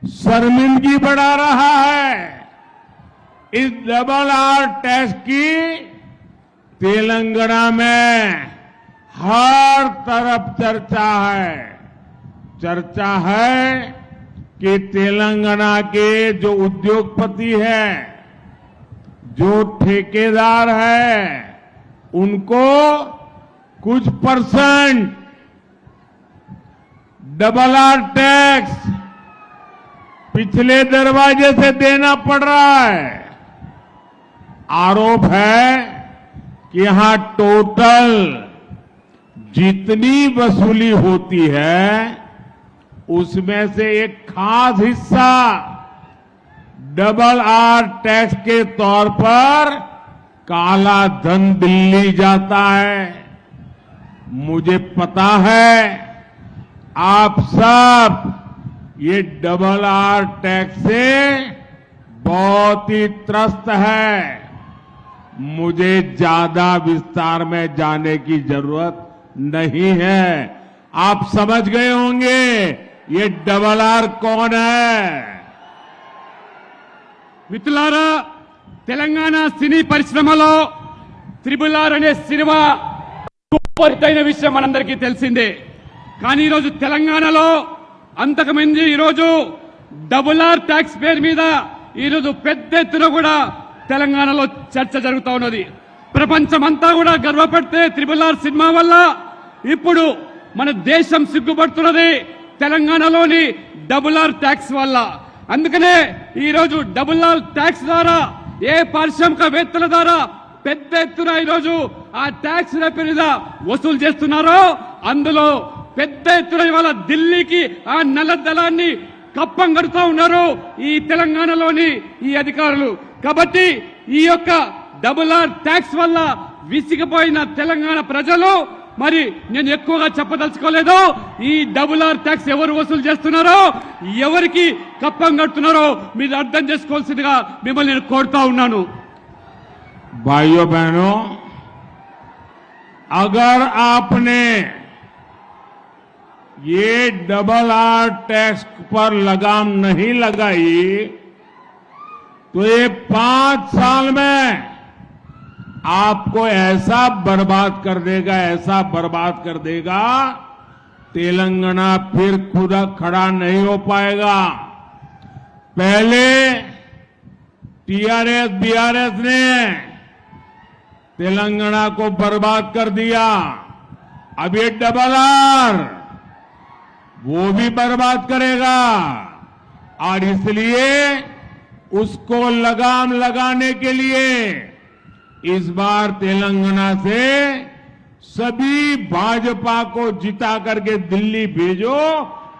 शर्मिंदगी बढ़ा रहा है। इस डबल आर टैक्स की तेलंगाना में हर तरफ चर्चा है कि तेलंगाना के जो उद्योगपति हैं, जो ठेकेदार हैं, उनको कुछ परसेंट डबल आर टैक्स पिछले दरवाजे से देना पड़ रहा है। आरोप है कि यहां टोटल जितनी वसूली होती है उसमें से एक खास हिस्सा डबल आर टैक्स के तौर पर काला धन दिल्ली जाता है। मुझे पता है आप सब ये डबल आर टैक्स से बहुत ही त्रस्त है। मुझे ज्यादा विस्तार में जाने की जरूरत नहीं है। आप समझ गए होंगे ये डबल आर कौन है। మిత్రులారా, తెలంగాణ సినీ పరిశ్రమలో త్రిబుల్ ఆర్ అనే సినిమా గొప్పదైన విషయం మనందరికీ తెలిసిందే. కానీ ఈరోజు తెలంగాణలో అంతకుముందు ఈరోజు డబుల్ ఆర్ ట్యాక్స్ పేరు మీద ఈరోజు పెద్ద ఎత్తున కూడా తెలంగాణలో చర్చ జరుగుతూ ఉన్నది. ప్రపంచమంతా కూడా గర్వపడితే త్రిబుల్ ఆర్ సినిమా వల్ల ఇప్పుడు మన దేశం సిగ్గుపడుతున్నది తెలంగాణలోని డబుల్ ఆర్ ట్యాక్స్ వల్ల. అందుకనే ఈరోజు డబుల్ ఆర్ ట్యాక్స్ ద్వారా ఏ పారిశ్రామికవేత్తల ద్వారా పెద్ద ఎత్తున ఈరోజు ఆ ట్యాక్స్ మీద వసూలు చేస్తున్నారో అందులో పెద్ద ఎత్తున ఇవాళ ఢిల్లీకి ఆ నల్ల దళాన్ని కప్పం కడుతూ ఉన్నారు ఈ తెలంగాణలోని ఈ అధికారులు. కాబట్టి ఈ యొక్క డబుల్ ఆర్ ట్యాక్స్ వల్ల విసిగిపోయిన తెలంగాణ ప్రజలు, మరి నేను ఎక్కువగా చెప్పదలుచుకోలేదు, ఈ డబుల్ ఆర్ ట్యాక్స్ ఎవరు వసూలు చేస్తున్నారో, ఎవరికి కప్పం కడుతున్నారో మీరు అర్థం చేసుకోవాల్సిందిగా మిమ్మల్ని నేను కోరుతా ఉన్నాను. भाइयों बहनों, अगर आपने ये डबल आर टैक्स पर लगाम नहीं लगाई तो ये 5 साल में आपको ऐसा बर्बाद कर देगा, तेलंगाना फिर खुद खड़ा नहीं हो पाएगा। पहले टीआरएस बीआरएस ने तेलंगाना को बर्बाद कर दिया, अब ये डबल आर वो भी बर्बाद करेगा। और इसलिए उसको लगाम लगाने के लिए इस बार तेलंगाना से सभी भाजपा को जिता करके दिल्ली भेजो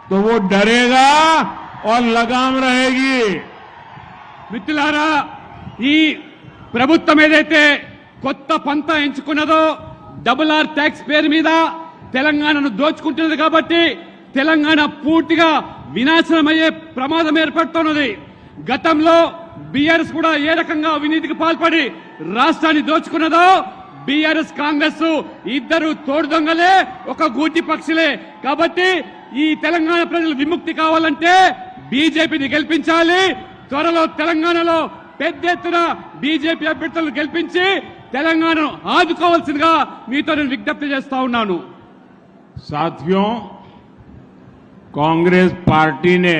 तो वो डरेगा और लगाम रहेगी। మిత్రులారా, ఈ ప్రభుత్వం ఏదైతే కొత్త పంత ఎంచుకున్నదో డబుల్ ఆర్ ట్యాక్స్ పేరు మీద తెలంగాణను దోచుకుంటున్నది కాబట్టి తెలంగాణ పూర్తిగా వినాశనమయ్యే ప్రమాదం ఏర్పడుతున్నది. గతంలో బీఆర్ఎస్ కూడా ఏ రకంగా అవినీతికి పాల్పడి రాష్ట్రాన్ని దోచుకున్నదో, బీఆర్ఎస్ కాంగ్రెస్ ఇద్దరు తోడు దొంగలే, ఒక గూటి పక్షులే. కాబట్టి ఈ తెలంగాణ ప్రజలు విముక్తి కావాలంటే బీజేపీని గెలిపించాలి. త్వరలో తెలంగాణలో పెద్ద ఎత్తున బీజేపీ అభ్యర్థులను గెలిపించి తెలంగాణను ఆదుకోవాల్సిందిగా మీతో నేను విజ్ఞప్తి చేస్తా ఉన్నాను. साथियों, कांग्रेस पार्टी ने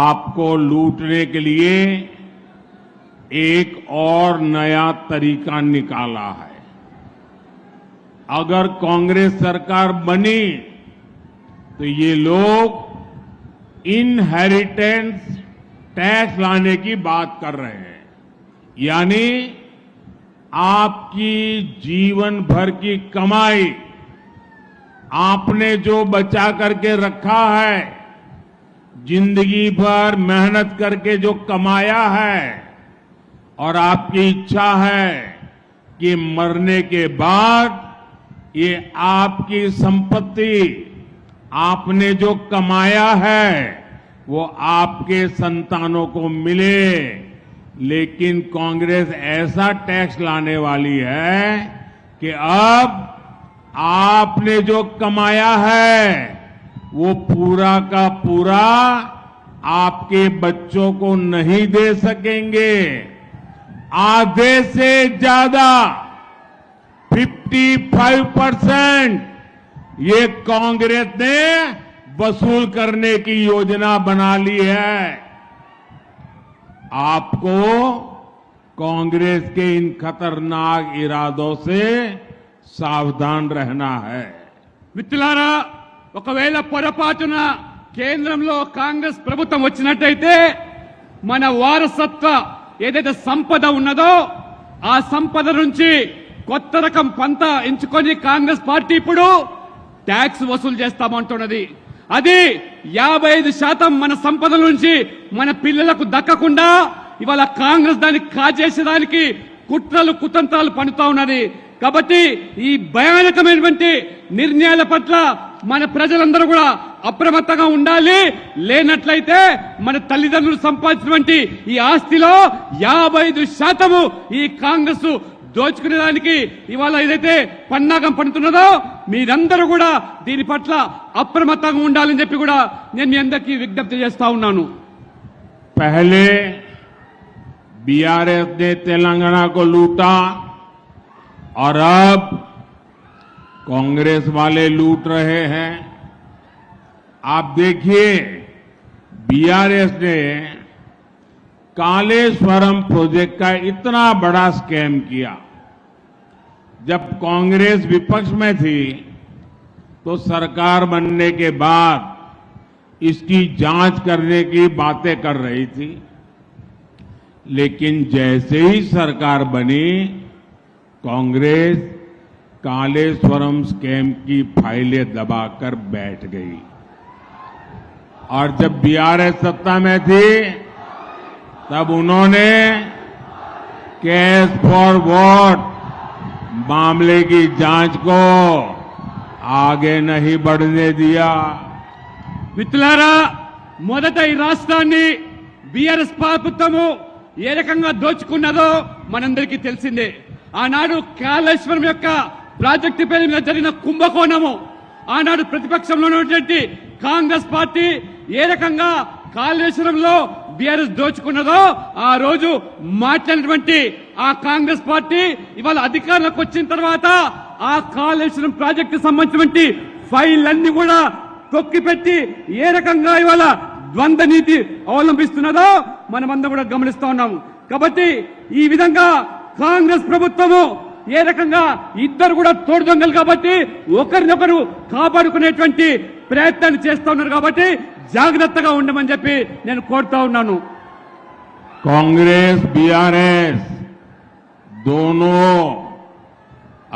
आपको लूटने के लिए एक और नया तरीका निकाला है। अगर कांग्रेस सरकार बनी तो ये लोग इनहेरिटेंस टैक्स लाने की बात कर रहे हैं, यानी आपकी जीवन भर की कमाई, आपने जो बचा करके रखा है, जिंदगी भर मेहनत करके जो कमाया है, और आपकी इच्छा है कि मरने के बाद ये आपकी संपत्ति, आपने जो कमाया है वो आपके संतानों को मिले। लेकिन कांग्रेस ऐसा टैक्स लाने वाली है कि अब आपने जो कमाया है वो पूरा का पूरा आपके बच्चों को नहीं दे सकेंगे। आधे से ज्यादा 55% ये कांग्रेस ने वसूल करने की योजना बना ली है। आपको कांग्रेस के इन खतरनाक इरादों से सावधान रहना है। మిత్రులారా, ఒకవేళ పొరపాటున కేంద్రంలో కాంగ్రెస్ ప్రభుత్వం వచ్చినట్టయితే మన వారసత్వ ఏదైతే సంపద ఉన్నదో ఆ సంపద నుంచి కొత్త రకం పంత ఎంచుకొని కాంగ్రెస్ పార్టీ ఇప్పుడు ట్యాక్స్ వసూలు చేస్తామంటున్నది. అది 55% మన సంపద నుంచి మన పిల్లలకు దక్కకుండా ఇవాళ కాంగ్రెస్ దాన్ని కాజేసేదానికి కుట్రలు కుతంత్రాలు పన్నుతా ఉన్నది. కాబట్టి ఈ భయానకమైనటువంటి నిర్ణయాల పట్ల మన ప్రజలందరూ కూడా అప్రమత్తంగా ఉండాలి. లేనట్లయితే మన తల్లిదండ్రులు సంపాదించినటువంటి ఈ ఆస్తిలో 55% ఈ కాంగ్రెస్ దోచుకునేదానికి ఇవాళ ఏదైతే పన్నాగం పడుతున్నదో మీరందరూ కూడా దీని పట్ల అప్రమత్తంగా ఉండాలని చెప్పి కూడా నేను మీ అందరికీ విజ్ఞప్తి చేస్తా ఉన్నాను. पहले बीआरएस ने तेलंगाना को लूटा और अब कांग्रेस वाले लूट रहे हैं। आप देखिए, बीआरएस ने कालेश्वरम प्रोजेक्ट का इतना बड़ा स्कैम किया। जब कांग्रेस विपक्ष में थी तो सरकार बनने के बाद इसकी जांच करने की बातें कर रही थी, लेकिन जैसे ही सरकार बनी कांग्रेस कालेश्वरम स्कैम की फाइलें दबाकर बैठ गई। और जब बीआरएस सत्ता में थी तब उन्होंने कैश फॉर वोट मामले की जांच को आगे नहीं बढ़ने दिया। మిత్రులారా, మొదట ఈ రాష్ట్రాన్ని బీఆర్ఎస్ ప్రభుత్వము ఏ రకంగా దోచుకున్నదో మనందరికీ తెలిసిందే. ఆనాడు కాళేశ్వరం యొక్క ప్రాజెక్టు పేరు మీద జరిగిన కుంభకోణము, ఆనాడు ప్రతిపక్షంలో ఉన్నటువంటి కాంగ్రెస్ పార్టీ ఏ రకంగా కాళేశ్వరంలో బీఆర్ఎస్ దోచుకున్నదో ఆ రోజు మాట్లాడినటువంటి ఆ కాంగ్రెస్ పార్టీ ఇవాళ అధికారంలోకి వచ్చిన తర్వాత ఆ కాళేశ్వరం ప్రాజెక్టు సంబంధించినటువంటి ఫైల్ అన్ని కూడా తొక్కిపెట్టి ఏ రకంగా ఇవాళ ద్వంద్వ నీతి అవలంబిస్తున్నదో మనమందరం కూడా గమనిస్తా ఉన్నాము. కాబట్టి ఈ విధంగా కాంగ్రెస్ ప్రభుత్వము ఏ రకంగా ఇద్దరు కూడా తోడు దొంగలు కాబట్టి ఒకరినొకరు కాపాడుకునేటువంటి ప్రయత్నాన్ని చేస్తా ఉన్నారు. కాబట్టి జాగ్రత్తగా ఉండమని చెప్పి నేను కోరుతా ఉన్నాను. कांग्रेस बीआरएस दोनों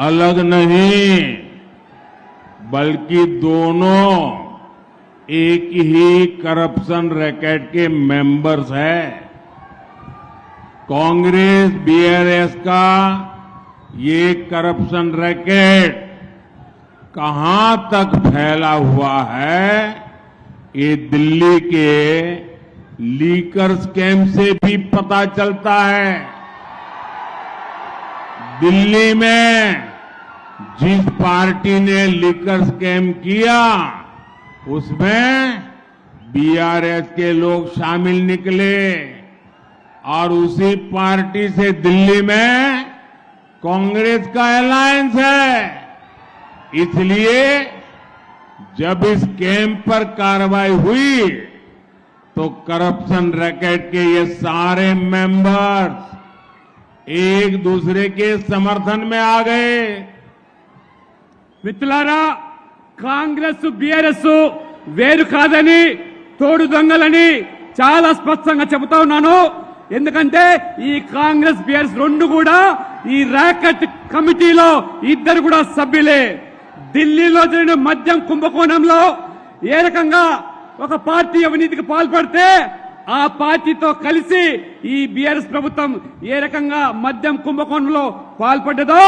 अलग नहीं बल्कि दोनों एक ही करप्शन रैकेट के मेंबर्स हैं। कांग्रेस बीआरएस का ये करप्शन रैकेट कहां तक फैला हुआ है ये दिल्ली के लीकर स्कैम से भी पता चलता है। दिल्ली में जिस पार्टी ने लीकर स्कैम किया उसमें बीआरएस के लोग शामिल निकले और उसी पार्टी से दिल्ली में कांग्रेस का अलायंस है। इसलिए जब इस स्कैम पर कार्रवाई हुई तो करप्शन रैकेट के ये सारे मेंबर्स एक दूसरे के समर्थन में आ गए। మిత్రులారా, కాంగ్రెస్ బీఆర్ఎస్ వేరు కాదని తోడు దొంగలని చాలా స్పష్టంగా చెబుతా ఉన్నాను. ఎందుకంటే ఈ కాంగ్రెస్ బీఆర్ఎస్ రెండు కూడా ఈ ర్యాకెట్ కమిటీలో ఇద్దరు కూడా సభ్యులే. ఢిల్లీలో జరిగిన మద్యం కుంభకోణంలో ఏ రకంగా ఒక పార్టీ అవినీతికి పాల్పడితే ఆ పార్టీతో కలిసి ఈ బీఆర్ఎస్ ప్రభుత్వం ఏ రకంగా మద్యం కుంభకోణంలో పాల్పడ్డదో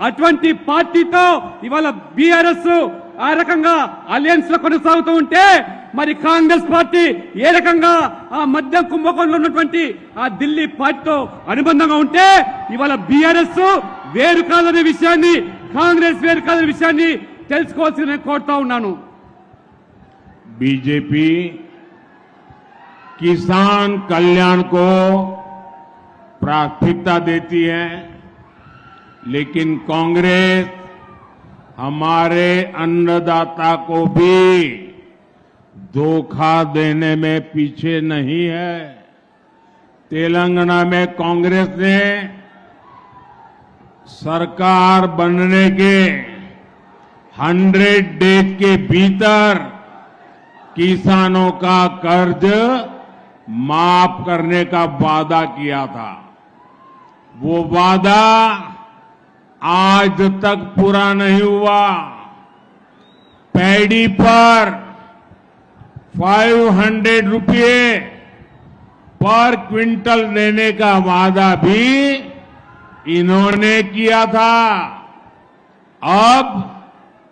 అటువంటి పార్టీతో ఇవాళ బీఆర్ఎస్ ఆ రకంగా అలయన్స్ లో కొనసాగుతూ ఉంటే మరి కాంగ్రెస్ పార్టీ ఏ రకంగా ఆ మద్యం కుంభకోణంలో ఉన్నటువంటి ఆ ఢిల్లీ పార్టీతో అనుబంధంగా ఉంటే ఇవాళ బీఆర్ఎస్ వేరు కాదనే విషయాన్ని, కాంగ్రెస్ వేరు కాదనే విషయాన్ని తెలుసుకోవాల్సి నేను కోరుతా ఉన్నాను. बीजेपी किसान कल्याण को प्राथमिकता देती है, लेकिन कांग्रेस हमारे अन्नदाता को भी धोखा देने में पीछे नहीं है। तेलंगाना में कांग्रेस ने सरकार बनने के 100 डेज के भीतर किसानों का कर्ज माफ करने का वादा किया था। वो वादा आज तक पूरा नहीं हुआ। पैडी पर 500 रुपये पर क्विंटल देने का वादा भी इन्होंने किया था। अब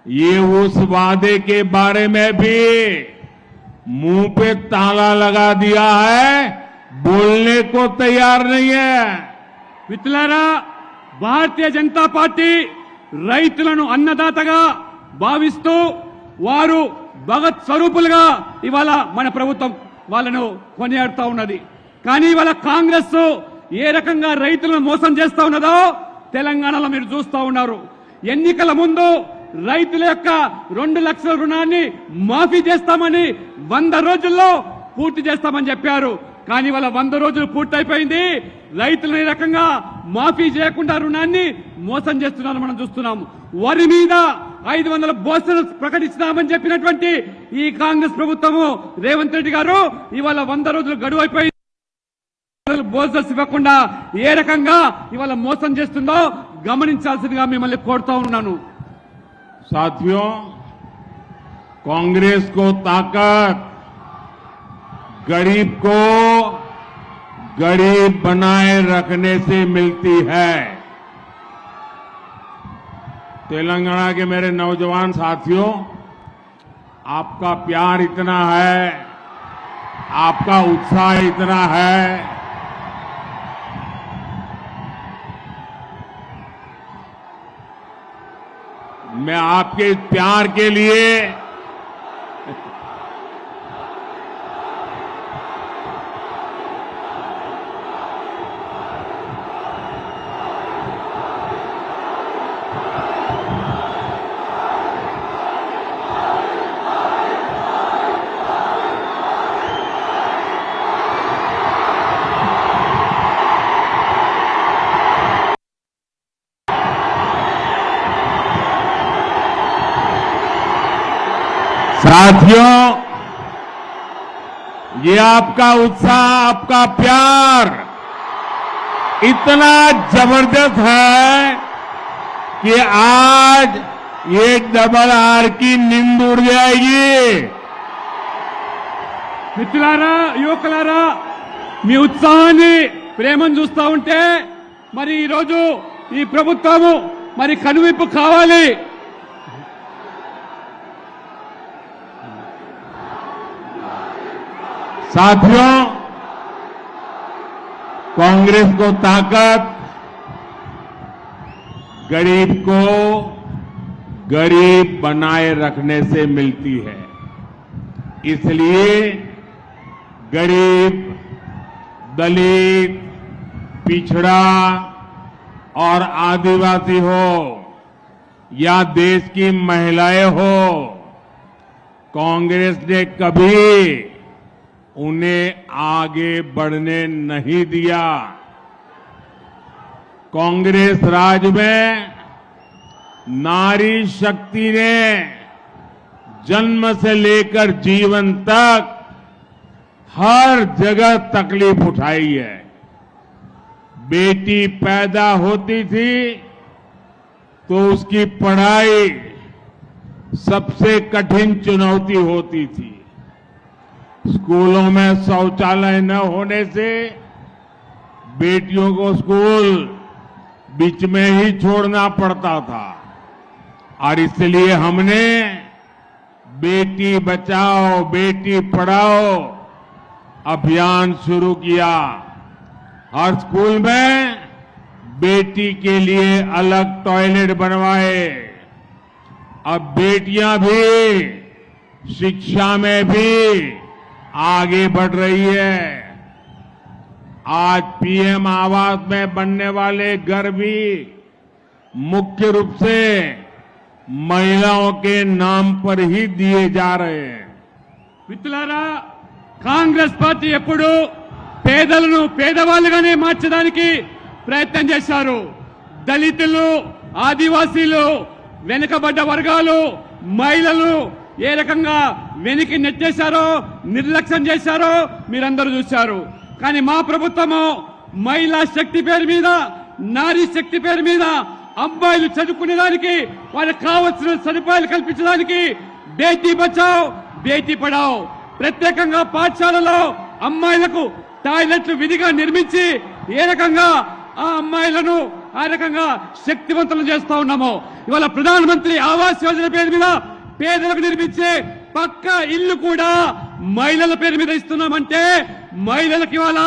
ये उस वादे के बारे में भी मुंह पे ताला लगा दिया है, बोलने को तैयार नहीं है। మిత్రులారా, భారతీయ జనతా పార్టీ రైతులను అన్నదాతగా భావిస్తూ వారు భగత్ స్వరూపులుగా ఇవాళ మన ప్రభుత్వం వాళ్ళను కొనియాడుతూ ఉన్నది. కానీ ఇవాళ కాంగ్రెస్ ఏ రకంగా రైతులను మోసం చేస్తా ఉన్నదో తెలంగాణలో మీరు చూస్తా ఉన్నారు. ఎన్నికల ముందు రైతుల యొక్క 2 లక్షల రుణాన్ని మాఫీ చేస్తామని 100 రోజుల్లో పూర్తి చేస్తామని చెప్పారు. కానీ వాళ్ళ 100 రోజులు పూర్తయిపోయింది. రైతులను ఈ రకంగా మాఫీ చేయకుండా రుణాన్ని మోసం చేస్తున్నారని మనం చూస్తున్నాం. వరి మీద 500 బోనస్ ప్రకటిస్తామని చెప్పినటువంటి ఈ కాంగ్రెస్ ప్రభుత్వము రేవంత్ రెడ్డి గారు ఇవాళ 100 రోజులు గడువు అయిపోయింది. బోనస్ ఇవ్వకుండా ఏ రకంగా ఇవాళ మోసం చేస్తుందో గమనించాల్సిందిగా మిమ్మల్ని కోరుతా ఉన్నాను. साथियों, कांग्रेस को ताकत गरीब को गरीब बनाए रखने से मिलती है। तेलंगाना के मेरे नौजवान साथियों, आपका प्यार इतना है, आपका उत्साह इतना है, मैं आपके इस प्यार के लिए साथियों, ये आपका उत्साह, आपका प्यार इतना जबरदस्त है कि आज ये डबल आर की नींद उड़ जाएगी। మిత్రులారా, యువకులారా, మీ ఉత్సాహాన్ని ప్రేమను చూస్తా ఉంటే మరి ఈ రోజు ఈ ప్రభుత్వము మరి కనువిప్పు కావాలి. साथियों, कांग्रेस को ताकत गरीब को गरीब बनाए रखने से मिलती है। इसलिए गरीब, दलित, पिछड़ा और आदिवासी हो या देश की महिलाएं हो, कांग्रेस ने कभी उन्हें आगे बढ़ने नहीं दिया। कांग्रेस राज में नारी शक्ति ने जन्म से लेकर जीवन तक हर जगह तकलीफ उठाई है। बेटी पैदा होती थी तो उसकी पढ़ाई सबसे कठिन चुनौती होती थी। स्कूलों में शौचालय न होने से बेटियों को स्कूल बीच में ही छोड़ना पड़ता था और इसलिए हमने बेटी बचाओ बेटी पढ़ाओ अभियान शुरू किया। हर स्कूल में बेटी के लिए अलग टॉयलेट बनवाए। अब बेटियां भी शिक्षा में भी आगे बढ़ रही है। आज पीएम आवास में बनने वाले घर भी मुख्य रूप से महिलाओं के नाम पर ही दिए जा रहे हैं। మిత్రులారా, కాంగ్రెస్ పార్టీ ఎప్పుడు పేదలను పేదవాళ్ళుగానే మార్చడానికి ప్రయత్నం చేశారు. దళితులు, ఆదివాసీలు, వెనుకబడ్డ వర్గాలు, మహిళలు ఏ రకంగా వెనక్కి నెట్టేశారో, నిర్లక్ష్యం చేశారో మీరందరూ చూశారు. కానీ మా ప్రభుత్వము మహిళా శక్తి పేరు మీద, నారీ శక్తి పేరు మీద అబ్బాయిలు చదువుకునేదానికి వాళ్ళకి కావలసిన సదుపాయాలు కల్పించడానికి బేటీ బచావ్ బేటీ పడావ్ ప్రత్యేకంగా పాఠశాలలో అమ్మాయిలకు టాయిలెట్లు విధిగా నిర్మించి ఏ రకంగా ఆ అమ్మాయిలను ఆ రకంగా శక్తివంతులు చేస్తా ఉన్నామో, ఇవాళ ప్రధానమంత్రి ఆవాస్ యోజన పేరు మీద పేదలకు నిర్మించే పక్క ఇల్లు కూడా మహిళల పేరు మీద ఇస్తున్నామంటే మహిళలకు ఇవాళ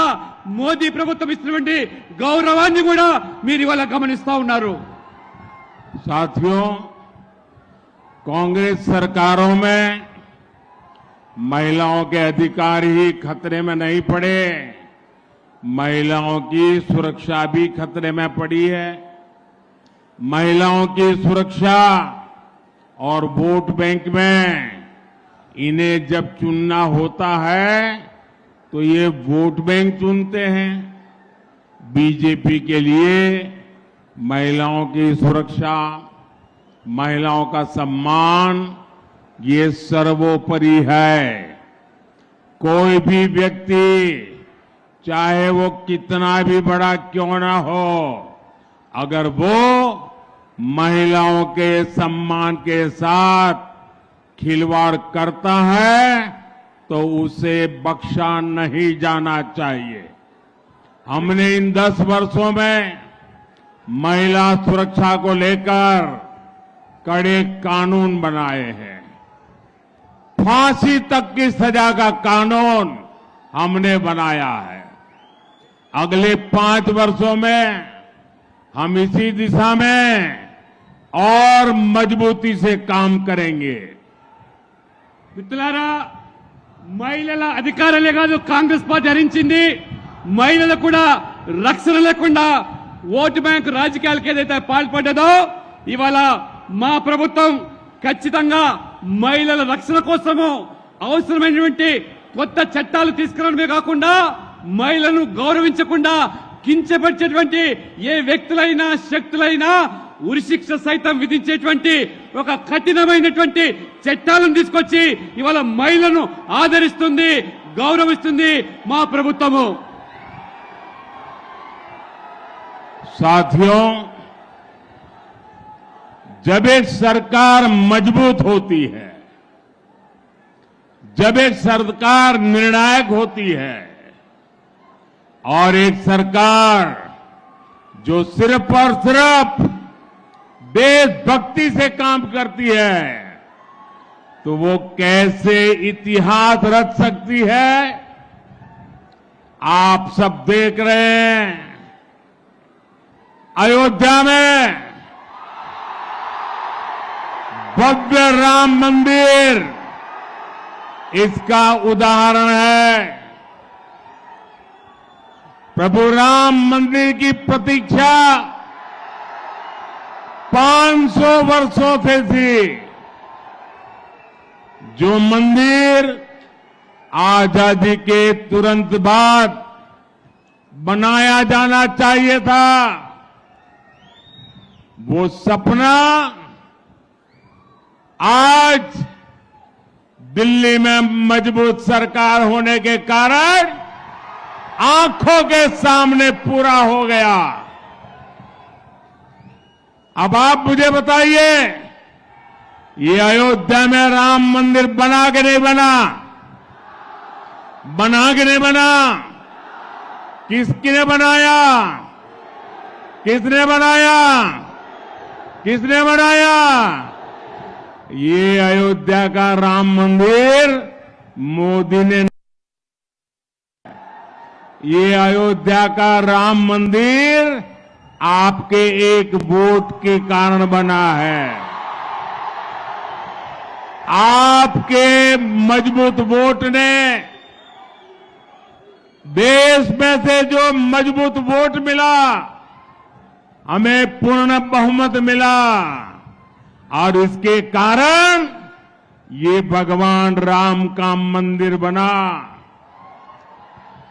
మోదీ ప్రభుత్వం ఇస్తున్నటువంటి గౌరవాన్ని కూడా మీరు ఇవాళ గమనిస్తా ఉన్నారు. साथियों, कांग्रेस सरकारों में महिलाओं के अधिकार ही खतरे में नहीं पड़े, महिलाओं की सुरक्षा भी खतरे में पड़ी है। महिलाओं की सुरक्षा और वोट बैंक में इन्हें जब चुनना होता है तो ये वोट बैंक चुनते हैं। बीजेपी के लिए महिलाओं की सुरक्षा, महिलाओं का सम्मान ये सर्वोपरि है। कोई भी व्यक्ति चाहे वो कितना भी बड़ा क्यों ना हो, अगर वो महिलाओं के सम्मान के साथ खिलवाड़ करता है तो उसे बख्शा नहीं जाना चाहिए। हमने इन 10 वर्षों में महिला सुरक्षा को लेकर कड़े कानून बनाए हैं। फांसी तक की सजा का कानून हमने बनाया है। अगले 5 वर्षों में हम इसी दिशा में और मजबूती से काम करेंगे। మిత్రులారా, మహిళల అధికారాలే కాదు కాంగ్రెస్ పార్టీ హరించింది, మహిళలకు కూడా రక్షణ లేకుండా ఓటు బ్యాంకు రాజకీయాలకు ఏదైతే పాల్పడ్డదో ఇవాళ మా ప్రభుత్వం ఖచ్చితంగా మహిళల రక్షణ కోసము అవసరమైనటువంటి కొత్త చట్టాలు తీసుకురావడమే కాకుండా మహిళలను గౌరవించకుండా కించపరిచేటువంటి ఏ వ్యక్తులైనా శక్తులైనా ఉరిశిక్ష సైతం విధించేటువంటి ఒక కఠినమైనటువంటి చట్టాలను తీసుకొచ్చి ఇవాళ మహిళలను ఆదరిస్తుంది, గౌరవిస్తుంది మా ప్రభుత్వము. साथियों, जब एक सरकार मजबूत होती है, जब एक सरकार निर्णायक होती है और एक सरकार जो सिर्फ और सिर्फ देशभक्ति से काम करती है, तो वो कैसे इतिहास रच सकती है? आप सब देख रहे हैं, अयोध्या में भव्य राम मंदिर इसका उदाहरण है। प्रभु राम मंदिर की प्रतीक्षा 500 वर्षों से थी। जो मंदिर आजादी के तुरंत बाद बनाया जाना चाहिए था, वो सपना आज दिल्ली में मजबूत सरकार होने के कारण आंखों के सामने पूरा हो गया। अब आप मुझे बताइए, ये अयोध्या में राम मंदिर बना के नहीं बना? बना के नहीं बना? किसने बनाया? किसने बनाया? किसने बनाया? ये अयोध्या का राम मंदिर मोदी ने, ये अयोध्या का राम मंदिर आपके एक वोट के कारण बना है। आपके मजबूत वोट ने देश में से जो मजबूत वोट मिला, हमें पूर्ण बहुमत मिला और इसके कारण ये भगवान राम का मंदिर बना।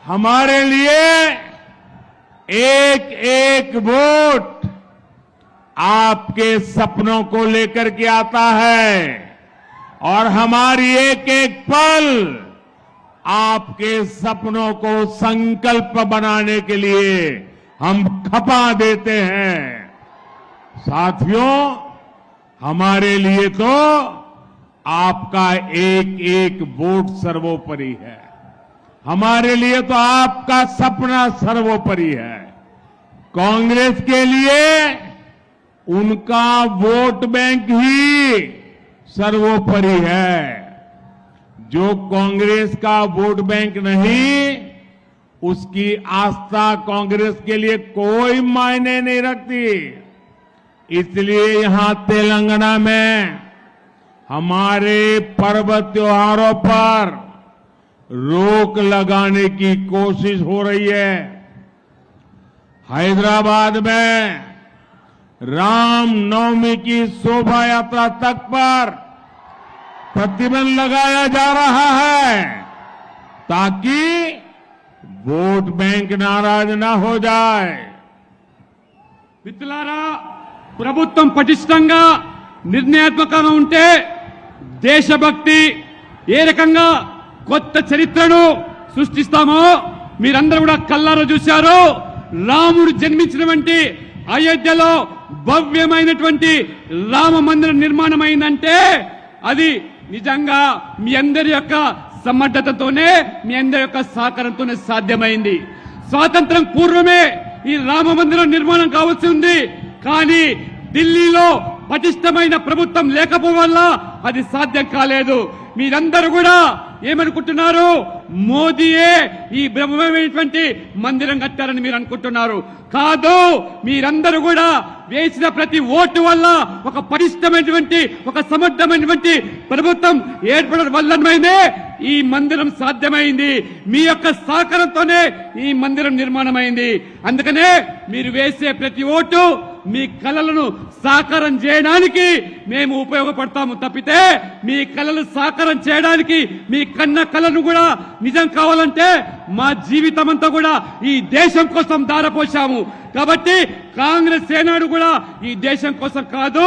हमारे लिए एक एक वोट आपके सपनों को लेकर के आता है और हमारी एक एक पल आपके सपनों को संकल्प बनाने के लिए हम खपा देते हैं। साथियों, हमारे लिए तो आपका एक एक वोट सर्वोपरि है। हमारे लिए तो आपका सपना सर्वोपरि है। कांग्रेस के लिए उनका वोट बैंक ही सर्वोपरि है। जो कांग्रेस का वोट बैंक नहीं, उसकी आस्था कांग्रेस के लिए कोई मायने नहीं रखती। इसलिए यहां तेलंगाना में हमारे पर्व त्योहारों पर रोक लगाने की कोशिश हो रही है। हैदराबाद में राम नवमी की शोभा यात्रा तक पर प्रतिबंध लगाया जा रहा है ताकि वोट बैंक नाराज ना हो जाए। మిత్రులారా, ప్రభుత్వం పటిష్టంగా నిర్ణయాత్మకంగా ఉంటే దేశభక్తి ఏ రకంగా కొత్త చరిత్రను సృష్టిస్తామో మీరందరూ కూడా కళ్ళారా చూశారు. రాముడు జన్మించినటువంటి అయోధ్యలో భవ్యమైనటువంటి రామ మందిరం నిర్మాణం అయిందంటే అది నిజంగా మీ అందరి యొక్క సమర్థతతోనే, మీ అందరి యొక్క సహకారంతోనే సాధ్యమైంది. స్వాతంత్రం పూర్వమే ఈ రామ మందిరం నిర్మాణం కావాల్సి ఉంది. కానీ ఢిల్లీలో పటిష్టమైన ప్రభుత్వం లేకపోవడం వల్ల అది సాధ్యం కాలేదు. మీరందరూ కూడా ఏమనుకుంటున్నారు? మోదీయే ఈ బ్రహ్మమైనటువంటి మందిరం కట్టారని మీరు అనుకుంటున్నారు. కాదు, మీరందరూ కూడా వేసిన ప్రతి ఓటు వల్ల ఒక పటిష్టమైనటువంటి, ఒక సమర్థమైనటువంటి ప్రభుత్వం ఏర్పడడం వల్లనే ఈ మందిరం సాధ్యమైంది. మీ యొక్క సహకారంతోనే ఈ మందిరం నిర్మాణమైంది. అందుకనే మీరు వేసే ప్రతి ఓటు మీ కలలను సాకారం చేయడానికి మేము ఉపయోగపడతాము తప్పితే మీ కలలు సాకారం చేయడానికి, మీ కన్న కలను కూడా నిజం కావాలంటే మా జీవితం అంతా కూడా ఈ దేశం కోసం దారపోశాము. కాబట్టి కాంగ్రెస్ ఏనాడు కూడా ఈ దేశం కోసం కాదు,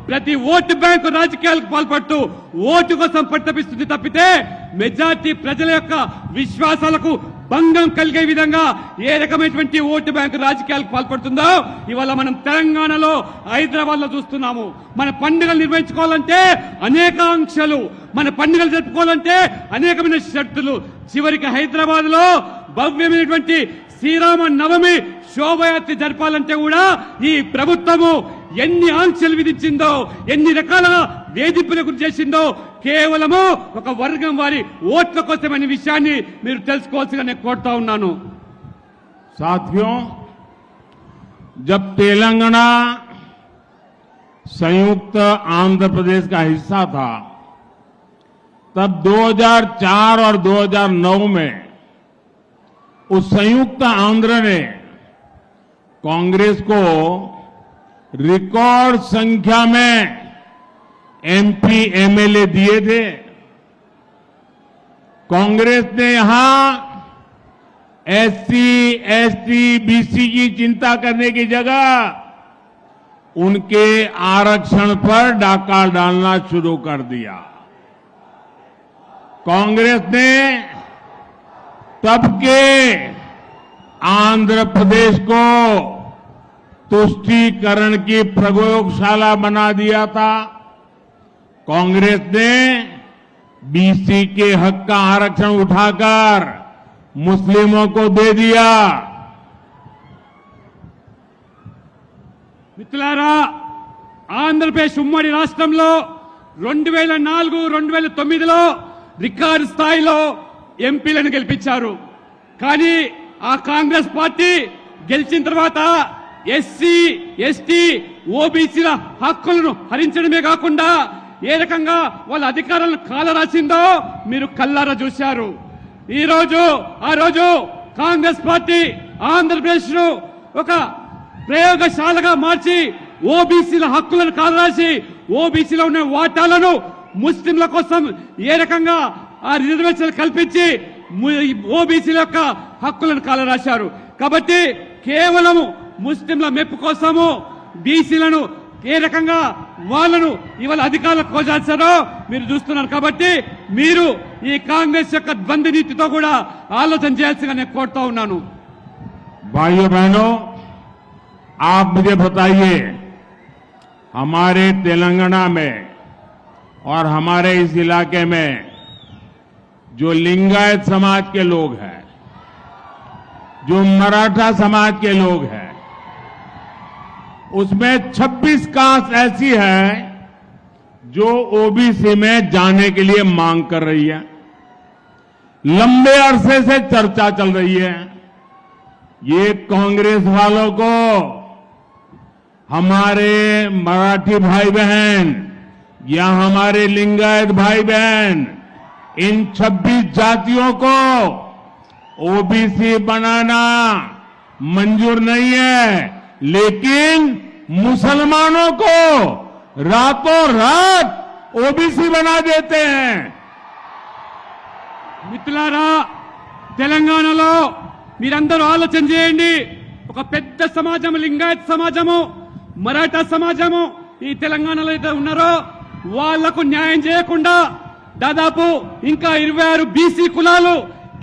ప్రతి ఓటు బ్యాంకు రాజకీయాలకు పాల్పడుతూ ఓటు కోసం పట్టపిస్తుంది తప్పితే మెజార్టీ ప్రజల యొక్క విశ్వాసాలకు భంగం కలిగే విధంగా ఏ రకమైనటువంటి ఓటు బ్యాంకు రాజకీయాలకు పాల్పడుతుందో ఇవాళ మనం తెలంగాణలో, హైదరాబాద్ లో చూస్తున్నాము. మన పండుగలు నిర్వహించుకోవాలంటే అనేక ఆంక్షలు, మన పండుగలు జరుపుకోవాలంటే అనేకమైన షరతులు. చివరికి హైదరాబాద్ లో భవ్యమైనటువంటి శ్రీరామ నవమి శోభయాత్ర జరపాలంటే కూడా ఈ ప్రభుత్వము ఎన్ని ఆంక్షలు విధించిందో, ఎన్ని రకాల వేధింపులకు గురి చేసిందో కేవలము ఒక వర్గం వారి ఓట్ల కోసమనే విషయాన్ని మీరు తెలుసుకోవాల్సిగా నేను కోరుతా ఉన్నాను. साथियों, जब तेलंगाना संयुक्त आंध्र प्रदेश का हिस्सा था, तब 2004 और 2009 में उस संयुक्त आंध्र ने कांग्रेस को रिकॉर्ड संख्या में एमपी एमएलए दिए थे। कांग्रेस ने यहां एससी, एसटी, बीसी की चिंता करने की जगह उनके आरक्षण पर डाका डालना शुरू कर दिया। कांग्रेस ने तब के आंध्र प्रदेश को तुष्टीकरण की प्रयोगशाला बना दिया था। कांग्रेस ने बीसी के हक का आरक्षण उठाकर मुस्लिमों को दे दिया। మిత్రులారా, ఆంధ్రప్రదేశ్ ఉమ్మడి రాష్ట్రంలో 2004, 2009లో రికార్డు స్థాయిలో ఎంపీలను గెలిపించారు. కానీ ఆ కాంగ్రెస్ పార్టీ గెలిచిన తర్వాత ఎస్సీ, ఎస్టీ, ఓబీసీల హక్కులను హరించడమే కాకుండా ఏ రకంగా వాళ్ళ అధికారాలను కాలరాసిందో మీరు కల్లారా చూశారు. ఆ రోజు కాంగ్రెస్ పార్టీ ఆంధ్రప్రదేశ్ ను ఒక ప్రయోగశాలగా మార్చి ఓబీసీల హక్కులను కాలరాసి ఓబీసీలో ఉన్న వాటాలను ముస్లింల కోసం ఏ రకంగా ఆ రిజర్వేషన్ కల్పించి ఓబీసీల యొక్క హక్కులను కాలరాశారు. కాబట్టి కేవలం ముస్లింల మెప్పు కోసము బీసీలను ఏ రకంగా వాళ్ళను ఇవాళ అధికారులకు కోసారో మీరు చూస్తున్నారు. కాబట్టి మీరు ఈ కాంగ్రెస్ యొక్క ద్వంద్వ నీతితో కూడా ఆలోచన చేయాల్సిగా నేను కోరుతా ఉన్నాను. भाइयों बहनों, आप मुझे बताइए, हमारे तेलंगाना में और हमारे इस इलाके में जो लिंगायत समाज के लोग हैं, जो मराठा समाज के लोग हैं, उसमें 26 कास्ट ऐसी है जो ओबीसी में जाने के लिए मांग कर रही है. लंबे अरसे से चर्चा चल रही है. ये कांग्रेस वालों को हमारे मराठी भाई बहन या हमारे लिंगायत भाई बहन इन 26 जातियों को ओबीसी बनाना मंजूर नहीं है, लेकिन मुसलमानों को रातों रात ओबीसी बना देते हैं. మిత్రులారా, తెలంగాణలో మీరందరూ ఆలోచన చేయండి. ఒక పెద్ద సమాజం లింగాయత్ సమాజము, మరాఠా సమాజము ఈ తెలంగాణలో అయితే ఉన్నారో వాళ్లకు న్యాయం చేయకుండా దాదాపు ఇంకా 26 బీసీ కులాలు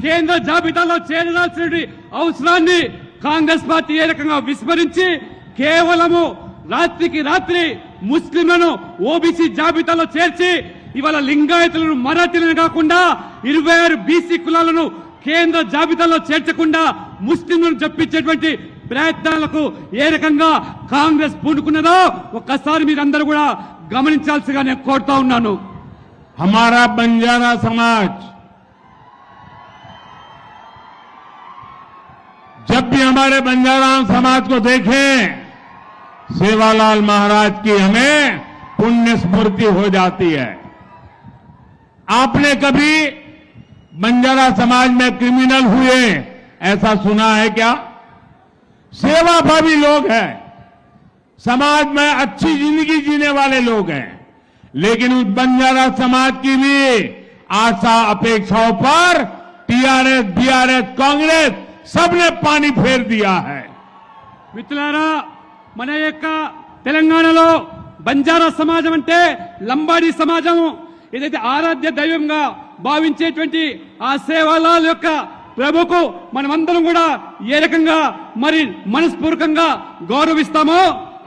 కేంద్ర జాబితాలో చేరాల్సిన అవసరాన్ని కాంగ్రెస్ పార్టీ ఏ రకంగా విస్మరించి కేవలము రాత్రికి రాత్రి ముస్లింలను ఓబీసీ జాబితాలో చేర్చి ఇవాళ లింగాయతులను మరాఠీలను కాకుండా 26 బీసీ కులాలను కేంద్ర జాబితాలో చేర్చకుండా ముస్లింలను చెప్పించేటువంటి ప్రయత్నాలకు ఏ రకంగా కాంగ్రెస్ పూనుకున్నదో ఒక్కసారి మీరందరూ కూడా గమనించాల్సిగా నేను కోరుతా ఉన్నాను. हमारा बंजारा समाज जब भी हमारे बंजारा समाज को देखें, सेवालाल महाराज की हमें पुण्य स्मृति हो जाती है. आपने कभी बंजारा समाज में क्रिमिनल हुए ऐसा सुना है क्या? सेवाभावी लोग हैं, समाज में अच्छी जिंदगी जीने वाले लोग हैं, लेकिन उस बंजारा समाज की भी आशा अपेक्षाओं पर टीआरएस, बीआरएस, कांग्रेस सबने पानी फेर दिया है. మిత్రులారా, మన యొక్క తెలంగాణలో బంజారా సమాజం అంటే లంబాడీ సమాజం, ఏదైతే ఆరాధ్య దైవంగా భావించేటువంటి ఆ సేవాలాల్ యొక్క ప్రభుకు మనమందరం కూడా ఏ రకంగా మరి మనస్పూర్వకంగా గౌరవిస్తామో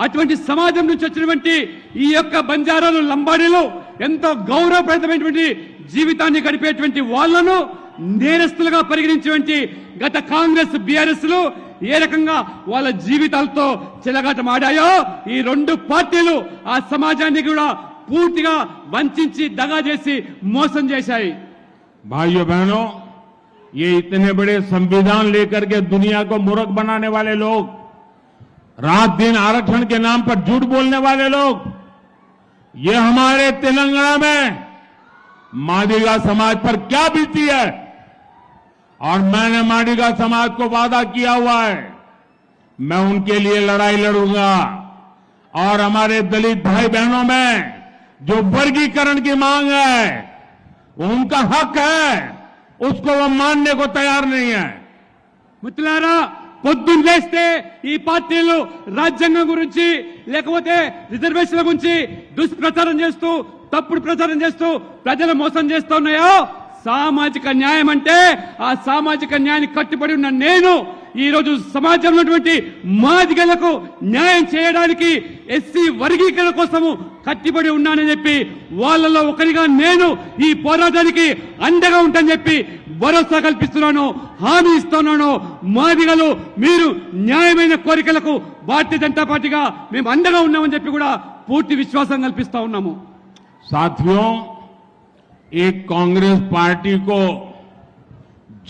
అటువంటి సమాజం నుంచి వచ్చినటువంటి ఈ యొక్క బంజారాలు, లంబాడీలు ఎంతో గౌరవప్రదమైనటువంటి జీవితాన్ని గడిపేటువంటి వాళ్లను నేరస్తులుగా పరిగణించేటువంటి గత కాంగ్రెస్ బీఆర్ఎస్ లు ఏ రకంగా వాళ్ళ జీవితాలతో చెలగాటమాడాయో ఈ రెండు పార్టీలు ఆ సమాజాన్ని కూడా పూర్తిగా వంచించి దగా చేసి మోసం చేశాయి. भाइयों बहनों, ये इतने बड़े संविधान लेकर के दुनिया को मूर्ख बनाने वाले लोग, रात दिन आरक्षण के नाम पर झूठ बोलने वाले लोग, ये हमारे तेलंगाना में मादिगा समाज पर क्या बीती है. और मैंने मादिगा समाज को वादा किया हुआ है, मैं उनके लिए लड़ाई लड़ूंगा. और हमारे दलित भाई बहनों में जो वर्गीकरण की मांग है वो उनका हक है, उसको वो मानने को तैयार नहीं है. మిత్రులారా, పొద్దున్న లేస్తే ఈ పార్టీలు రాజ్యాంగం గురించి లేకపోతే రిజర్వేషన్ల గురించి దుష్ప్రచారం చేస్తూ తప్పుడు ప్రచారం చేస్తూ ప్రజలు మోసం చేస్తూ ఉన్నాయో, సామాజిక న్యాయం అంటే ఆ సామాజిక న్యాయాన్ని కట్టుబడి ఉన్న నేను ఈ రోజు సమాజంలో ఉన్నటువంటి మాదిగలకు న్యాయం చేయడానికి ఎస్సీ వర్గీకరణ కోసము కట్టుబడి ఉన్నానని చెప్పి వాళ్ళలో ఒకరిగా నేను ఈ పోరాటానికి అండగా ఉంటానని చెప్పి భరోసా కల్పిస్తున్నాను, హామీ ఇస్తున్నాను. మాదిగలు మీరు న్యాయమైన కోరికలకు భారతీయ జనతా పార్టీగా మేము అండగా ఉన్నామని చెప్పి కూడా పూర్తి విశ్వాసం కల్పిస్తా ఉన్నాము. साथियों, एक कांग्रेस पार्टी को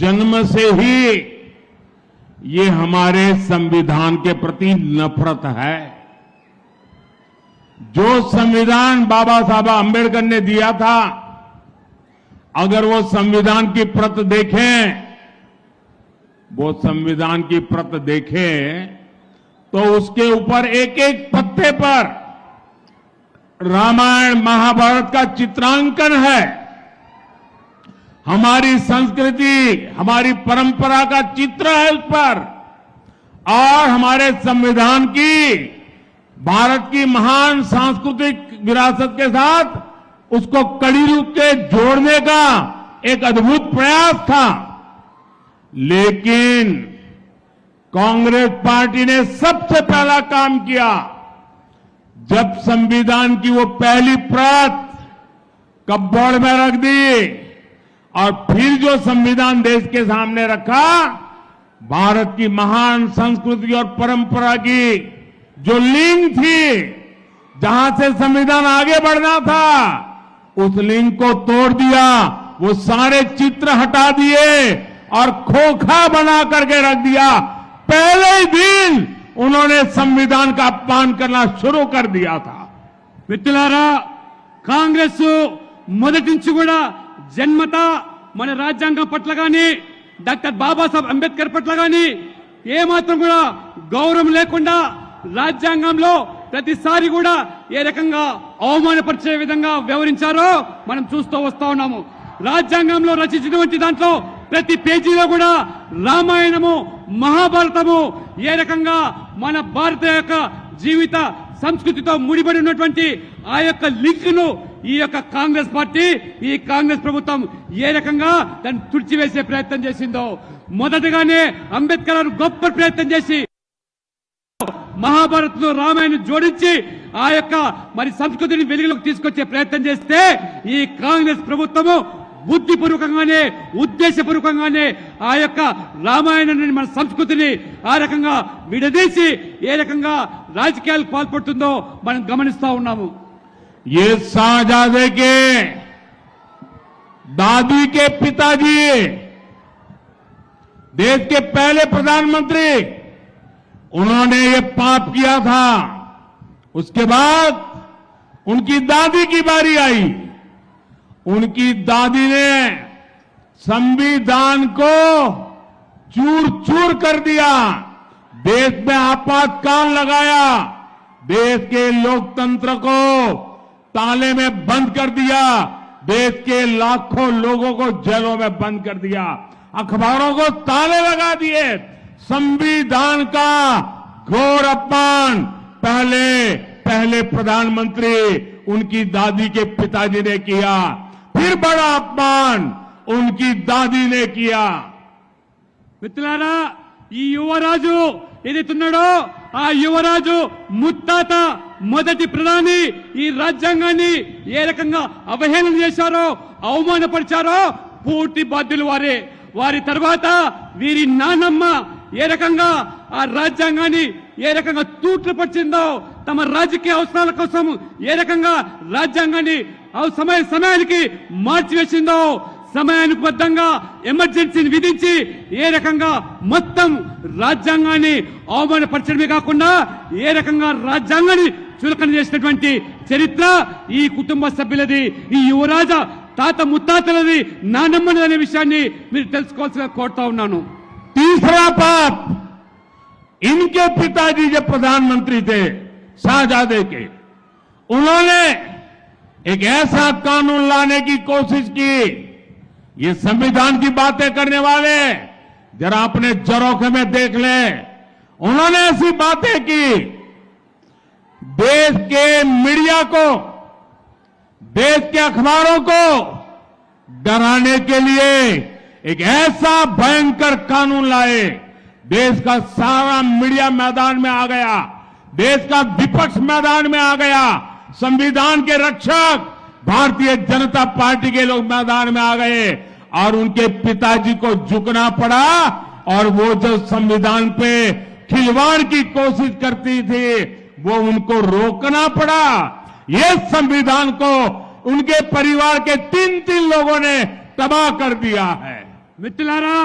जन्म से ही ये हमारे संविधान के प्रति नफरत है. जो संविधान बाबा साहब अंबेडकर ने दिया था, अगर वो संविधान की प्रत देखें, वो संविधान की प्रत देखे तो उसके ऊपर एक एक पत्ते पर रामायण महाभारत का चित्रांकन है। हमारी संस्कृति, हमारी परंपरा का चित्र है उस पर, और हमारे संविधान की, भारत की महान सांस्कृतिक विरासत के साथ उसको कड़ी रूप से जोड़ने का एक अद्भुत प्रयास था। लेकिन कांग्रेस पार्टी ने सबसे पहला काम किया, जब संविधान की वो पहली प्रत कपबोर्ड में रख दी और फिर जो संविधान देश के सामने रखा, भारत की महान संस्कृति और परंपरा की जो लिंक थी, जहां से संविधान आगे बढ़ना था, उस लिंक को तोड़ दिया। वो सारे चित्र हटा दिए और खोखा बना करके रख दिया। पहले ही दिन उन्होंने संविधान का अपमान करना शुरू कर दिया था। మిత్రులారా, కాంగ్రెస్ మొదటి నుంచి కూడా జన్మత మన రాజ్యాంగం పట్ల గాని, డాక్టర్ బాబాసాహెబ్ అంబేద్కర్ పట్ల గాని ఏమాత్రం కూడా గౌరవం లేకుండా రాజ్యాంగంలో ప్రతిసారి కూడా ఏ రకంగా అవమానపరిచే విధంగా వ్యవహరించారో మనం చూస్తూ వస్తా ఉన్నాము. రాజ్యాంగంలో రచించినటువంటి దాంట్లో ప్రతి పేజీలో కూడా రామాయణము, మహాభారతము ఏ రకంగా మన భారత యొక్క జీవిత సంస్కృతితో ముడిపడి ఉన్నటువంటి ఆ యొక్క లింక్ ను ఈ యొక్క కాంగ్రెస్ పార్టీ, ఈ కాంగ్రెస్ ప్రభుత్వం ఏ రకంగా దాన్ని తుడిచివేసే ప్రయత్నం చేసిందో, మొదటగానే అంబేద్కర్ గారు గొప్ప ప్రయత్నం చేసి మహాభారత్లో రామాయణం జోడించి ఆ యొక్క మరి సంస్కృతిని వెలుగులోకి తీసుకొచ్చే ప్రయత్నం చేస్తే, ఈ కాంగ్రెస్ ప్రభుత్వము బుద్ధిపూర్వకంగానే, ఉద్దేశపూర్వకంగానే ఆ యొక్క రామాయణాన్ని, మన సంస్కృతిని ఆ రకంగా విడదీసి ఏ రకంగా రాజకీయాలకు పాల్పడుతుందో మనం గమనిస్తా ఉన్నాము. ये शाहजादे के दादी के पिताजी, देश के पहले प्रधानमंत्री, उन्होंने ये पाप किया था। उसके बाद उनकी दादी की बारी आई। उनकी दादी ने संविधान को चूर चूर कर दिया, देश में आपातकाल लगाया, देश के लोकतंत्र को ताले में बंद कर दिया, देश के लाखों लोगों को जेलों में बंद कर दिया, अखबारों को ताले लगा दिए। संविधान का घोर अपमान पहले प्रधानमंत्री उनकी दादी के पिताजी ने किया, फिर बड़ा अपमान उनकी दादी ने किया। మిత్రులారా, ఈ యువరాజు ఏదైతున్నాడో ఆ యువరాజు ముత్తాత మొదటి ప్రధాని ఈ రాజ్యాంగాన్ని ఏ రకంగా అవహేళన చేశారో, అవమానపరిచారో పూర్తి బాధ్యులు వారే. వారి తర్వాత వీరి నానమ్మ ఏ రకంగా ఆ రాజ్యాంగాన్ని ఏ రకంగా తూట్లు పట్టిందో, తమ రాజకీయ అవసరాల కోసం ఏ రకంగా రాజ్యాంగాన్ని సమయానికి మార్చివేసిందో, సమయానుబద్ధంగా ఎమర్జెన్సీని విధించి ఏ రకంగా మొత్తం రాజ్యాంగాన్ని అవమానపరచడమే కాకుండా ఏ రకంగా రాజ్యాంగాన్ని చులకన చేసినటువంటి చరిత్ర ఈ కుటుంబ సభ్యులది, ఈ యువరాజా తాత ముత్తాతలది, నానమ్మది అనే విషయాన్ని మీరు తెలుసుకోవాల్సిన కోరుతా ఉన్నాను. तीसरा पाप, इनके पिताजी जब प्रधानमंत्री थे शाहजादे के, उन्होंने एक ऐसा कानून लाने की कोशिश की। ये संविधान की बातें करने वाले जरा अपने जरोखे में देख ले, उन्होंने ऐसी बातें की, देश के मीडिया को, देश के अखबारों को डराने के लिए एक ऐसा भयंकर कानून लाए। देश का सारा मीडिया मैदान में आ गया, देश का विपक्ष मैदान में आ गया, संविधान के रक्षक भारतीय जनता पार्टी के लोग मैदान में आ गए और उनके पिताजी को झुकना पड़ा। और वो जो संविधान पे खिलवाड़ की कोशिश करती थी, वो उनको रोकना पड़ा। ये संविधान को उनके परिवार के 3 लोगों ने तबाह कर दिया है। మిత్రులారా,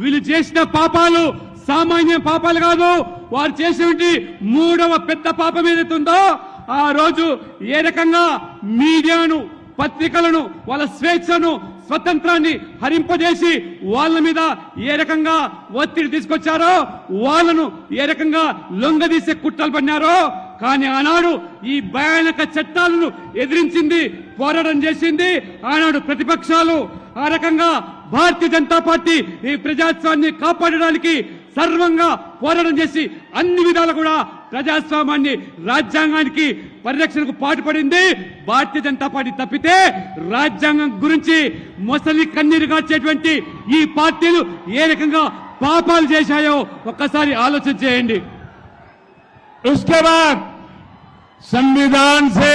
వీళ్ళు చేసిన పాపాలు సామాన్య పాపాలు కాదు. వారు చేసినటువంటి 3వ పెద్ద పాపం ఏదైతుందో, ఆ రోజు ఏ రకంగా మీడియాను, పత్రికలను, వాళ్ళ స్వేచ్ఛను, స్వతంత్రాన్ని హరింపజేసి వాళ్ళ మీద ఏ రకంగా ఒత్తిడి తీసుకొచ్చారో, వాళ్ళను ఏ రకంగా లొంగదీసే కుట్రలు పన్నారో, కానీ ఆనాడు ఈ భయానక చట్టాలను ఎదిరించింది, పోరాటం చేసింది ఆనాడు ప్రతిపక్షాలు. ఆ రకంగా భారతీయ జనతా పార్టీ ఈ ప్రజాస్వామ్యాన్ని కాపాడడానికి సర్వంగా పోరాటం చేసి అన్ని విధాలు కూడా ప్రజాస్వామ్యాన్ని, రాజ్యాంగానికి పరిరక్షణకు పాటుపడింది భారతీయ జనతా పార్టీ. తప్పితే రాజ్యాంగం గురించి మొసలి కన్నీరు గార్చేటువంటి ఈ పార్టీలు ఏ రకంగా పాపాలు చేశాయో ఒక్కసారి ఆలోచన చేయండి. उसके बाद संविधान से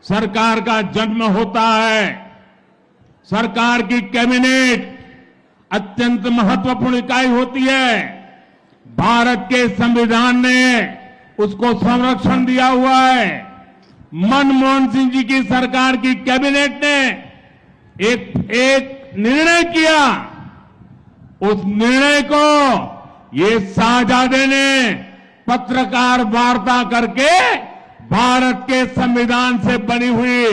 सरकार का जन्म होता है. सरकार की कैबिनेट अत्यंत महत्वपूर्ण इकाई होती है. भारत के संविधान ने उसको संरक्षण दिया हुआ है. मनमोहन सिंह जी की सरकार की कैबिनेट ने एक निर्णय किया. उस निर्णय को ये शाहजादे ने पत्रकार वार्ता करके भारत के संविधान से बनी हुई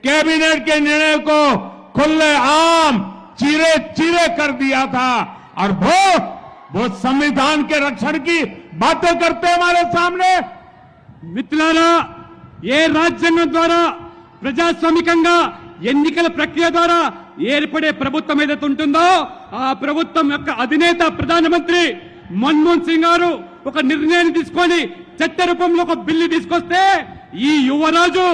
कैबिनेट के निर्णय को खुले आम चीरे चीरे कर दिया था. और वो संविधान के रक्षण की बातें करते हमारे सामने. మిత్రులారా, ఏ రాజ్యాంగం ద్వారా ప్రజాస్వామికంగా ఎన్నికల ప్రక్రియ ద్వారా ఏర్పడే ప్రభుత్వం ఏదైతే ఉంటుందో ఆ ప్రభుత్వం యొక్క అధినేత ప్రధానమంత్రి మన్మోహన్ సింగ్ గారు ఒక నిర్ణయాన్ని తీసుకొని చట్ట రూపంలో ఒక బిల్లు తీసుకొస్తే ఈ యువరాజు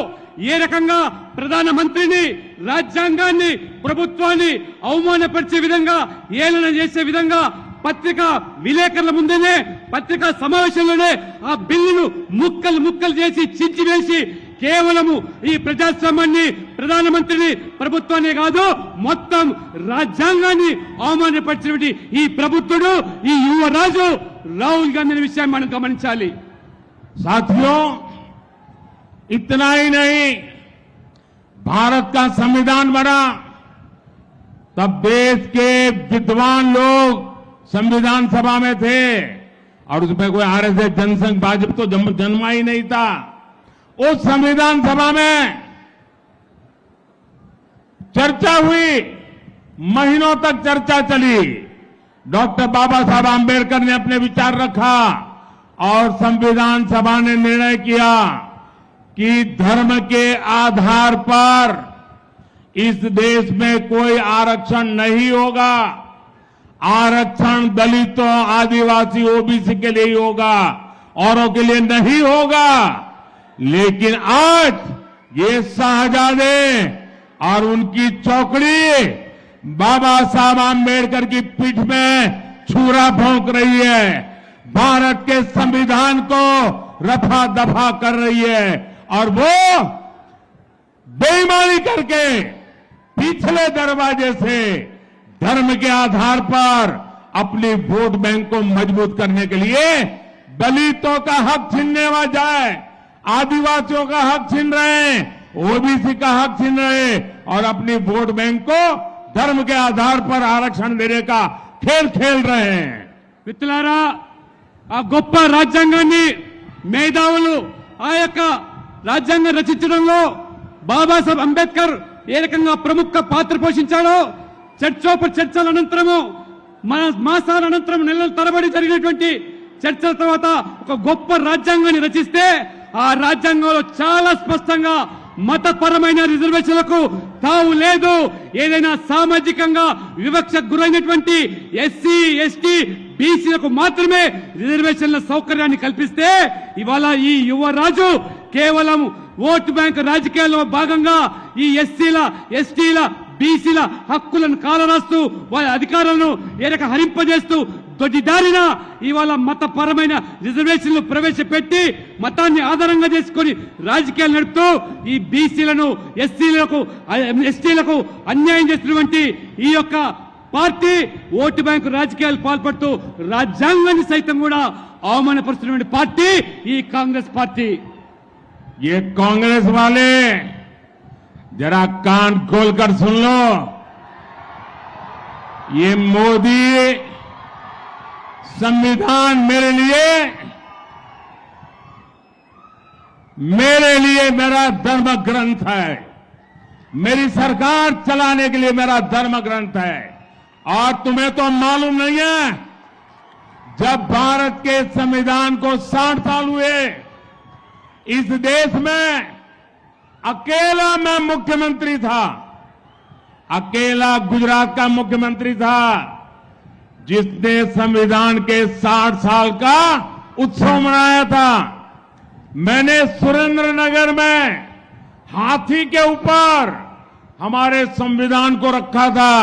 ఏ రకంగా ప్రధానమంత్రిని, రాజ్యాంగాన్ని, ప్రభుత్వాన్ని అవమానపరిచే విధంగా, ఏలన చేసే విధంగా పత్రికా విలేకరుల ముందేనే, పత్రికా సమావేశంలోనే ఆ బిల్లును ముక్కలు ముక్కలు చేసి చించివేసి కేవలము ఈ ప్రజాస్వామ్యాన్ని, ప్రధానమంత్రిని, ప్రభుత్వాన్ని కాదు మొత్తం రాజ్యాంగాన్ని అవమానపరిచినటువంటి ఈ ప్రభుత్వుడు, ఈ యువరాజు రాహుల్ గాంధీ అనే విషయాన్ని మనం గమనించాలి. साथियों, इतना ही नहीं, भारत का संविधान बना तब देश के विद्वान लोग संविधान सभा में थे और उसमें कोई आरएसएस, जनसंघ, भाजपा तो जन्मा ही नहीं था. उस संविधान सभा में चर्चा हुई, महीनों तक चर्चा चली. डॉक्टर बाबा साहब आंबेडकर ने अपने विचार रखा और संविधान सभा ने निर्णय किया कि धर्म के आधार पर इस देश में कोई आरक्षण नहीं होगा. आरक्षण दलितों, आदिवासी, ओबीसी के लिए ही होगा, औरों के लिए नहीं होगा. लेकिन आज ये शाहजादे और उनकी चौकड़ी बाबा साहब आंबेडकर की पीठ में छुरा भोंक रही है, भारत के संविधान को रफा दफा कर रही है और वो बेईमानी करके पिछले दरवाजे से धर्म के आधार पर अपनी वोट बैंक को मजबूत करने के लिए दलितों का हक छीनने जाए, आदिवासियों का हक छीन रहे हैं, ओबीसी का हक छीन रहे और अपनी वोट बैंक को धर्म के आधार पर आरक्षण देने का खेल खेल रहे हैं. మిత్రులారా, ఆ గొప్ప రాజ్యాంగాన్ని మేధావులు ఆ యొక్క రాజ్యాంగం రచించడంలో బాబాసాహెబ్ అంబేద్కర్ ఏ రకంగా ప్రముఖ పాత్ర పోషించాడో చర్చల అనంతరము, మాసాల అనంతరం నెలల తరబడి జరిగినటువంటి చర్చల తర్వాత ఒక గొప్ప రాజ్యాంగాన్ని రచిస్తే ఆ రాజ్యాంగంలో చాలా స్పష్టంగా మతపరమైన రిజర్వేషన్లకు తావు లేదు. ఏదైనా సామాజికంగా వివక్షకు గురైనటువంటి ఎస్సీ, ఎస్టీ, బీసీలకు మాత్రమే రిజర్వేషన్ల సౌకర్యాన్ని కల్పిస్తే ఇవాళ ఈ యువరాజు కేవలం ఓటు బ్యాంక్ రాజకీయాల్లో భాగంగా ఈ ఎస్సీల, ఎస్టీల, బీసీల హక్కులను కాలరాస్తూ వాళ్ళ అధికారాలను ఏ రకంగా హరింపజేస్తూ దొడ్డిదారిన ఇవాళ మతపరమైన రిజర్వేషన్లు ప్రవేశపెట్టి మతాన్ని ఆధారంగా చేసుకుని రాజకీయాలు నడుపుతూ ఈ బీసీలను, ఎస్టీలకు అన్యాయం చేస్తున్నటువంటి ఈ యొక్క పార్టీ ఓటు బ్యాంకు రాజకీయాలు పాల్పడుతూ రాజ్యాంగాన్ని సైతం కూడా అవమానపరుస్తున్నటువంటి పార్టీ ఈ కాంగ్రెస్ పార్టీ. ये कांग्रेस वाले जरा कान खोलकर सुन लो. ये मोदी संविधान मेरे लिए मेरा धर्म ग्रंथ है. मेरी सरकार चलाने के लिए मेरा धर्म ग्रंथ है। और तुम्हें तो मालूम नहीं है, जब भारत के संविधान को 60 साल हुए, इस देश में अकेला मैं मुख्यमंत्री था, अकेला गुजरात का मुख्यमंत्री था जिसने संविधान के 60 साल का उत्सव मनाया था। मैंने सुरेंद्रनगर में हाथी के ऊपर हमारे संविधान को रखा था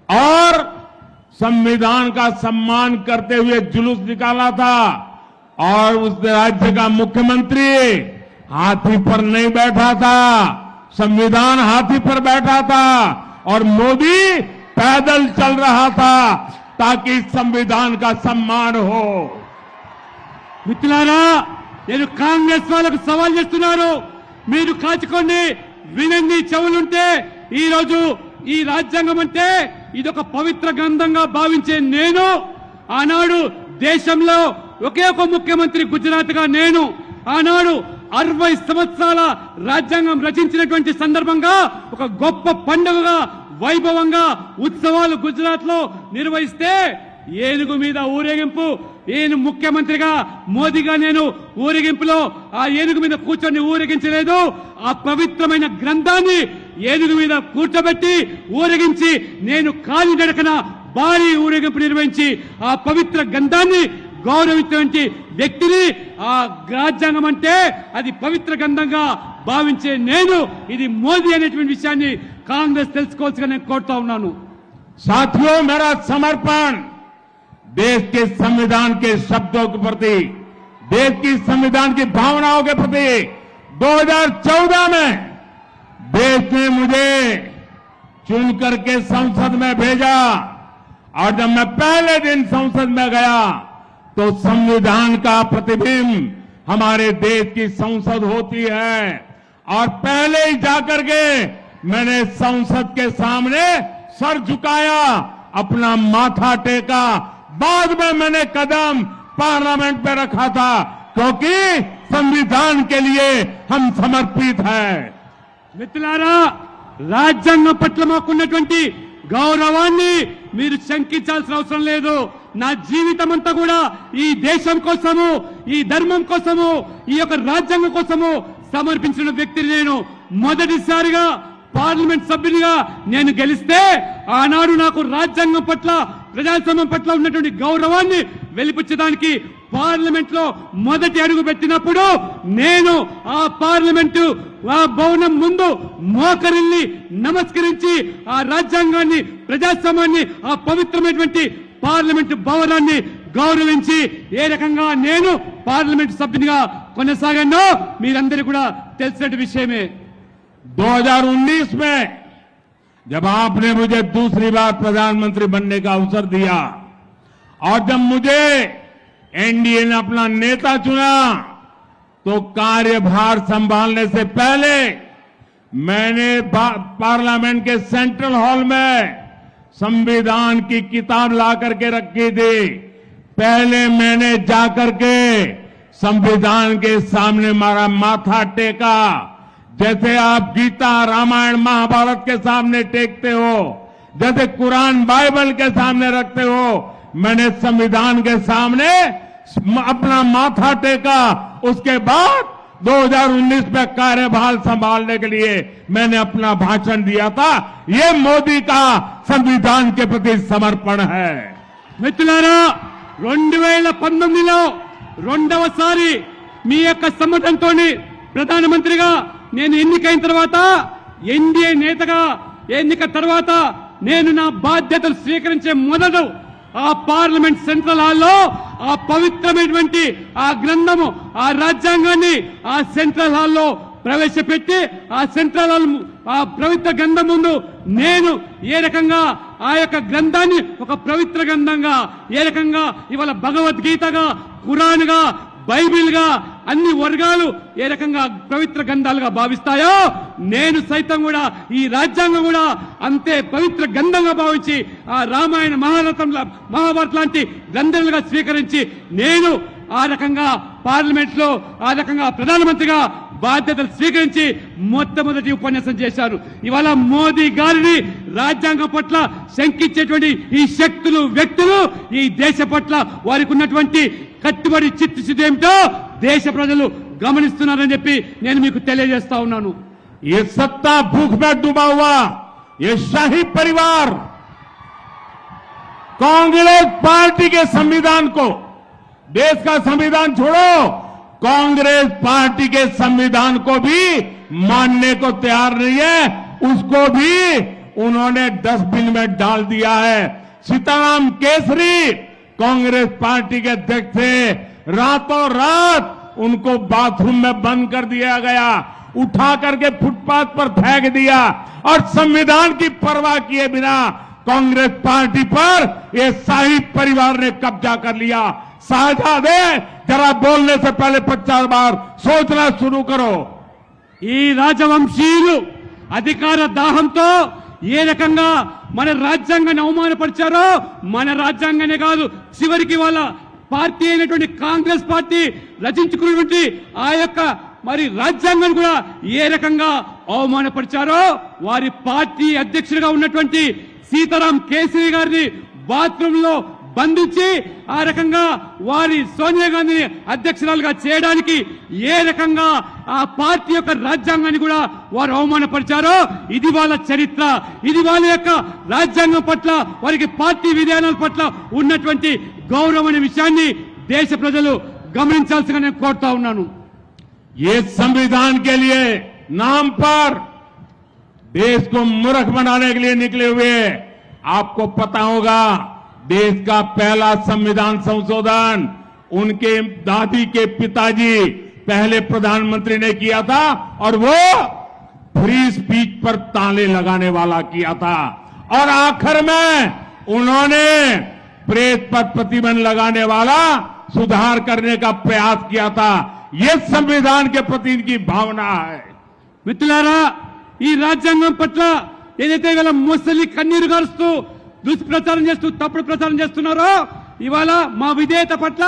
और संविधान का सम्मान करते हुए जुलूस निकाला था। और उस राज्य का मुख्यमंत्री हाथी पर नहीं बैठा था, संविधान हाथी पर बैठा था और मोदी पैदल चल रहा था ताकि संविधान का सम्मान हो। మిత్రులారా, నేను కాంగ్రెస్ వాళ్ళకు సవాల్ చేస్తున్నాను. మీరు కాచుకోండి, వినండి, చెవులుంటే. ఈ రోజు ఈ రాజ్యాంగం అంటే ఇదొక పవిత్ర గ్రంథంగా భావించే నేను, ఆనాడు దేశంలో ఒకే ఒక ముఖ్యమంత్రి గుజరాత్ గా నేను ఆనాడు 60 సంవత్సరాల రాజ్యాంగం రచించినటువంటి సందర్భంగా ఒక గొప్ప పండుగగా వైభవంగా ఉత్సవాలు గుజరాత్ లో నిర్వహిస్తే ఏనుగు మీద ఊరేగింపు, ఈయన ముఖ్యమంత్రిగా మోదీగా నేను ఊరేగింపులో ఆ ఏనుగు మీద కూర్చొని ఊరేగించలేదు. ఆ పవిత్రమైన గ్రంథాన్ని ఏనుగు మీద కూర్చోబెట్టి ఊరేగించి నేను కాలి నడకన భారీ ఊరేగింపు నిర్వహించి ఆ పవిత్ర గ్రంథాన్ని గౌరవించినటువంటి వ్యక్తిని, ఆ రాజ్యాంగం అంటే అది పవిత్ర గ్రంథంగా భావించే నేను, ఇది మోదీ అనేటువంటి విషయాన్ని కాంగ్రెస్ తెలుసుకోవాల్సిగా నేను కోరుతా ఉన్నాను. साथियों, मेरा समर्पण देश के संविधान के शब्दों के प्रति, देश की संविधान की भावनाओं के प्रति 2014 में देश ने मुझे चुन करके संसद में भेजा और जब मैं पहले दिन संसद में गया तो संविधान का प्रतिबिंब हमारे देश की संसद होती है और पहले ही जाकर के मैंने संसद के सामने सर झुकाया, अपना माथा टेका। बाद में मैंने कदम पार्लियामेंट पे रखा था क्योंकि संविधान के लिए हम समर्पित हैं। మిత్రులారా, రాజ్యాంగం పట్ల మాకున్నటువంటి గౌరవాన్ని మీరు శంకించాల్సిన అవసరం లేదు. నా జీవితం అంతా కూడా ఈ దేశం కోసము, ఈ ధర్మం కోసము, ఈ యొక్క రాజ్యాంగం కోసము సమర్పించిన వ్యక్తిని నేను. మొదటిసారిగా పార్లమెంట్ సభ్యునిగా నేను గెలిస్తే ఆనాడు నాకు రాజ్యాంగం పట్ల, ప్రజాస్వామ్యం పట్ల ఉన్నటువంటి గౌరవాన్ని వెలిపించడానికి పార్లమెంట్ లో మొదటి అడుగు పెట్టినప్పుడు నేను ఆ పార్లమెంటు ఆ భవనం ముందు మోకరిల్లి నమస్కరించి ఆ రాజ్యాంగాన్ని, ప్రజాస్వామ్యాన్ని, ఆ పవిత్రమైనటువంటి పార్లమెంటు భవనాన్ని గౌరవించి ఏ రకంగా నేను పార్లమెంట్ సభ్యునిగా కొనసాగానో మీరందరూ కూడా తెలిసిన విషయమే. 2019 में जब आपने मुझे दूसरी बार प्रधानमंत्री बनने का अवसर दिया और जब मुझे एनडीए ने अपना नेता चुना तो कार्यभार संभालने से पहले मैंने पार्लियामेंट के सेंट्रल हॉल में संविधान की किताब ला करके रखी थी। पहले मैंने जाकर के संविधान के सामने मारा माथा टेका, जैसे आप गीता, रामायण, महाभारत के सामने टेकते हो, जैसे कुरान, बाइबल के सामने रखते हो, मैंने संविधान के सामने अपना माथा टेका। उसके बाद 2019 में कार्यभार संभालने के लिए मैंने अपना भाषण दिया था। ये मोदी का संविधान के प्रति समर्पण है। మిత్రులారా, 2019లో రెండవసారి మీ యొక్క సమర్థనతోని ప్రధానమంత్రిగా నేను ఎన్నికైన తర్వాత, ఎన్డీఏ నేతగా ఎన్నిక తర్వాత నేను నా బాధ్యతలు స్వీకరించే మొదలు ఆ పార్లమెంట్ సెంట్రల్ హాల్లో ఆ పవిత్రమైనటువంటి ఆ గ్రంథము, ఆ రాజ్యాంగాన్ని ఆ సెంట్రల్ హాల్లో ప్రవేశపెట్టి ఆ సెంట్రల్ హాల్ ఆ పవిత్ర గ్రంథం ముందు నేను ఏ రకంగా ఆ యొక్క గ్రంథాన్ని ఒక పవిత్ర గ్రంథంగా, ఏ రకంగా ఇవాళ భగవద్గీతగా, ఖురాన్ గా, బైబిల్ గా అన్ని వర్గాలు ఏ రకంగా పవిత్ర గ్రంథాలుగా భావిస్తాయో నేను సైతం కూడా ఈ రాజ్యాంగం కూడా అంతే పవిత్ర గ్రంథంగా భావించి ఆ రామాయణ, మహాభారత లాంటి గ్రంథాలుగా స్వీకరించి నేను ఆ రకంగా పార్లమెంట్ లో ఆ రకంగా ప్రధానమంత్రిగా బాధ్యతలు స్వీకరించి మొట్టమొదటి ఉపన్యాసం చేశారు. ఇవాళ మోదీ గారిని రాజ్యాంగం పట్ల శంకించేటువంటి ఈ శక్తులు వ్యక్తులు ఈ దేశ పట్ల వారికి ఉన్నటువంటి కట్టుబడి చిత్తశుద్ధి ఏమిటో దేశ ప్రజలు గమనిస్తున్నారని చెప్పి నేను మీకు తెలియజేస్తా ఉన్నాను. ये सत्ता भूख में डूबा हुआ ये शाही परिवार कांग्रेस पार्टी के संविधान को, देश का संविधान छोड़ो, कांग्रेस पार्टी के संविधान को भी मानने को तैयार नहीं है. उसको भी उन्होंने डस्टबिन में डाल दिया है. सीताराम केसरी कांग्रेस पार्टी के अध्यक्ष थे, रातों रात उनको बाथरूम में बंद कर दिया गया, उठा करके फुटपाथ पर फेंक दिया और संविधान की परवाह किए बिना कांग्रेस पार्टी पर ये शाही परिवार ने कब्जा कर लिया. साझादे जरा बोलने से पहले 50 बार सोचना शुरू करो. ఈ రాజవంశీయులు అధికార దాహంతో ఏ రకంగా మన రాజ్యాంగాన్ని అవమానపరిచారో, మన రాజ్యాంగానే కాదు చివరికి వాళ్ళ పార్టీ అయినటువంటి కాంగ్రెస్ పార్టీ రచించుకున్నటువంటి ఆ యొక్క మరి రాజ్యాంగాన్ని కూడా ఏ రకంగా అవమానపరిచారో, వారి పార్టీ అధ్యక్షుడిగా ఉన్నటువంటి సీతారాం కేసరి గారిని బాత్రూమ్ లో బంధించి ఆ రకంగా వారి సోనియా గాంధీని అధ్యక్షురాలుగా చేయడానికి ఏ రకంగా ఆ పార్టీ యొక్క రాజ్యాంగాన్ని కూడా వారు అవమానపరిచారో ఇది వాళ్ళ చరిత్ర. ఇది వాళ్ళ యొక్క రాజ్యాంగం పట్ల వారికి పార్టీ విధానాల పట్ల ఉన్నటువంటి గౌరవం అనే విషయాన్ని దేశ ప్రజలు గమనించాల్సిగా నేను కోరుతా ఉన్నాను. ये संविधान के लिए नाम पर देश को मूर्ख बनाने के लिए निकले हुए. आपको पता होगा देश का पहला संविधान संशोधन उनके दादी के पिताजी पहले प्रधानमंत्री ने किया था और वो फ्री स्पीच पर ताले लगाने वाला किया था और आखिर में उन्होंने प्रेस पर प्रतिबंध लगाने वाला सुधार करने का प्रयास किया था. ये संविधान के प्रति इनकी भावना है. మిత్రులారా, ఈ రాజ్యాంగం పట్ల ఏదైతే ఇవాళ ముసలి కన్నీరు గారుస్తూ దుష్ప్రచారం చేస్తూ తప్పుడు ప్రచారం చేస్తున్నారో, ఇవాళ మా విధేయత పట్ల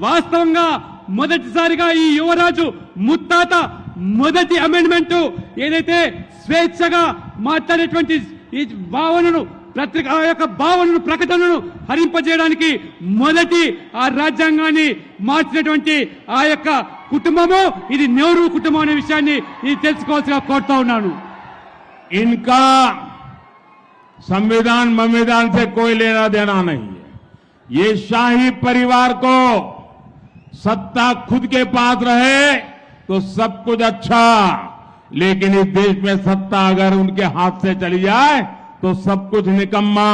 వాస్తవంగా మొదటిసారిగా ఈ యువరాజు ముత్తాత మొదటి అమెండ్మెంట్ ఏదైతే స్వేచ్ఛగా మాట్లాడేటువంటి ఈ భావనను పత్రిక ఆ యొక్క భావనను ప్రకటనను హరింపజేయడానికి మొదటి ఆ రాజ్యాంగాన్ని మార్చినటువంటి ఆ యొక్క కుటుంబము ఇది నెహ్రూ కుటుంబం అనే విషయాన్ని ఇది తెలుసుకోవాల్సిగా కోరుతా ఉన్నాను. इनका संविधान संविधान से कोई लेना देना नहीं है. ये शाही परिवार को सत्ता खुद के पास रहे तो सब कुछ अच्छा, लेकिन इस देश में सत्ता अगर उनके हाथ से चली जाए तो सब कुछ निकम्मा.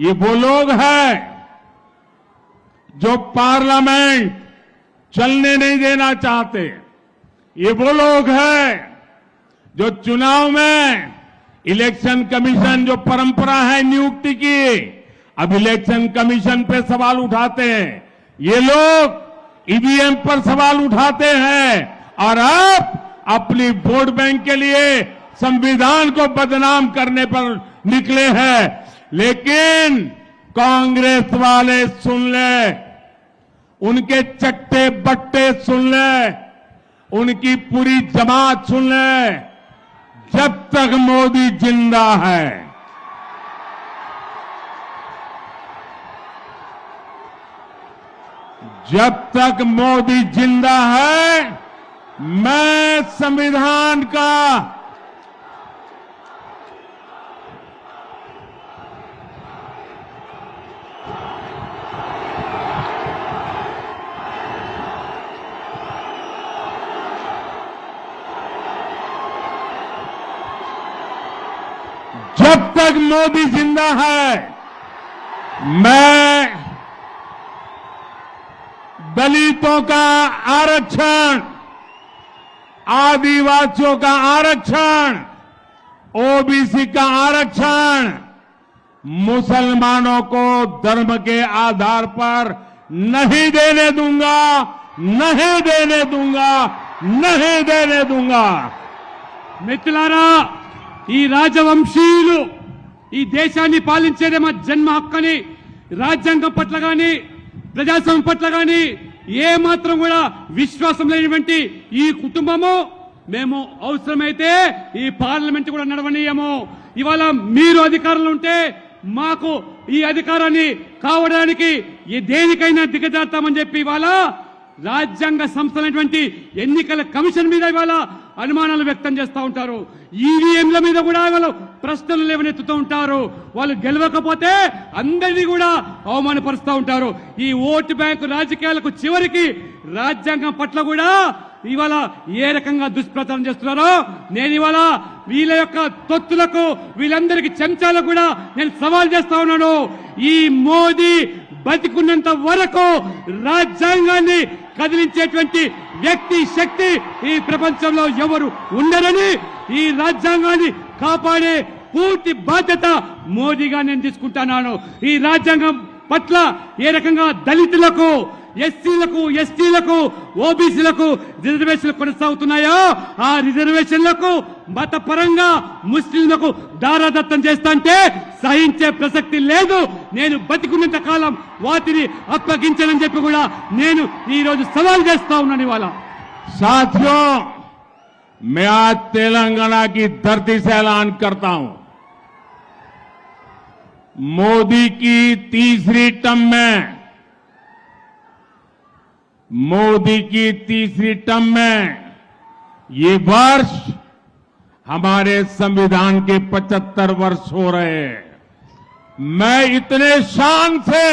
ये वो लोग हैं जो पार्लियामेंट चलने नहीं देना चाहते. ये वो लोग हैं जो चुनाव में इलेक्शन कमीशन जो परंपरा है नियुक्ति की, अब इलेक्शन कमीशन पे सवाल उठाते हैं. ये लोग ईवीएम पर सवाल उठाते हैं और अब अपनी वोट बैंक के लिए संविधान को बदनाम करने पर निकले हैं. लेकिन कांग्रेस वाले सुन ले, उनके चट्टे बट्टे सुन ले, उनकी पूरी जमात सुन ले. जब तक मोदी जिंदा है, जब तक मोदी जिंदा है, मैं संविधान का जब तक मोदी जिंदा है, मैं दलितों का आरक्षण, आदिवासियों का आरक्षण, ओबीसी का आरक्षण, मुसलमानों को धर्म के आधार पर नहीं देने दूंगा, नहीं देने दूंगा, नहीं देने दूंगा. మిత్రులారా, ఈ రాజవంశీయులు ఈ దేశాన్ని పాలించేదే మా జన్మ హక్కని రాజ్యాంగం పట్ల గాని ప్రజాస్వామ్యం పట్ల గాని ఏ మాత్రం కూడా విశ్వాసం లేనివంటి ఈ కుటుంబము మేము అవసరమైతే ఈ పార్లమెంట్ కూడా నడవనీయము. ఇవాళ మీరు అధికారంలో ఉంటే మాకు ఈ అధికారాన్ని కావడానికి దేనికైనా దిగజారుతామని చెప్పి ఇవాళ రాజ్యాంగ సంస్థలైనటువంటి ఎన్నికల కమిషన్ మీద ఇవాళ అనుమానాలు వ్యక్తం చేస్తూ ఉంటారు. ఈవీఎంల మీద కూడా వాళ్ళు ప్రశ్నలు లేవనెత్తుతూ ఉంటారు. వాళ్ళు గెలవకపోతే అందరినీ కూడా అవమానపరుస్తూ ఉంటారు. ఈ ఓటు బ్యాంకు రాజకీయాలకు చివరికి రాజ్యాంగం పట్ల కూడా ఇవాళ ఏ రకంగా దుష్ప్రచారం చేస్తున్నారో నేను ఇవాళ వీళ్ళ యొక్క తొత్తులకు వీళ్ళందరికీ చెంచాలకు కూడా నేను సవాల్ చేస్తా ఉన్నాను. ఈ మోదీ బతికున్నంత వరకు రాజ్యాంగాన్ని కదిలించేటువంటి వ్యక్తి శక్తి ఈ ప్రపంచంలో ఎవరు ఉండరని, ఈ రాజ్యాంగాన్ని కాపాడే పూర్తి బాధ్యత మోదీగా నేను తీసుకుంటున్నాను. ఈ రాజ్యాంగం పట్ల ఏ రకంగా దళితులకు, ఎస్సీలకు, ఎస్టీలకు, ఓబీసీలకు రిజర్వేషన్లు కొనసాగుతున్నాయో ఆ రిజర్వేషన్లకు మతపరంగా ముస్లింలకు దారాదత్తం చేస్తాంటే సహించే ప్రసక్తి లేదు. నేను బతికున్నంత కాలం వాటిని అప్పగించనని చెప్పి కూడా నేను ఈ రోజు సవాల్ చేస్తా ఉన్నాను. ఇవాళ साथियों, मैं आज तेलंगाना की धरती से ऐलान करता हूं, मोदी की तीसरी टर्म में ये वर्ष हमारे संविधान के 75 वर्ष हो रहे हैं. मैं इतने शान से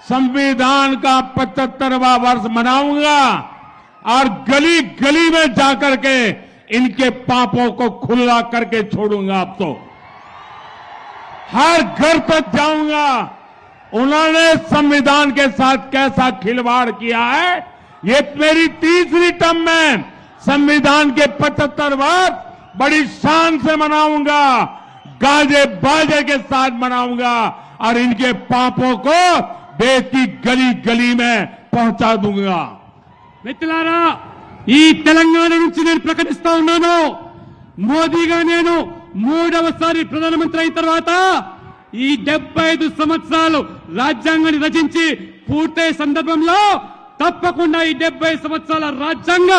संविधान का 75वां वर्ष मनाऊंगा और गली गली में जाकर के इनके पापों को खुला करके छोड़ूंगा. अब तो हर घर तक जाऊंगा. उन्होंने संविधान के साथ कैसा खिलवाड़ किया है, ये मेरी तीसरी टर्म में संविधान के 75 वर्ष बड़ी शान से मनाऊंगा, गाजे बाजे के साथ मनाऊंगा और इनके पापों को देश की गली गली में पहुंचा दूंगा. మిత్రులారా, ఈ తెలంగాణ నుంచి నేను ప్రకటిస్తా ఉన్నాను, మోదీగా నేను 3వసారి ప్రధానమంత్రి అయిన తర్వాత ఈ 75 సంవత్సరాలు రాజ్యాంగాన్ని రచించి పూర్తయ్యే సందర్భంలో తప్పకుండా ఈ 70 సంవత్సరాల రాజ్యాంగ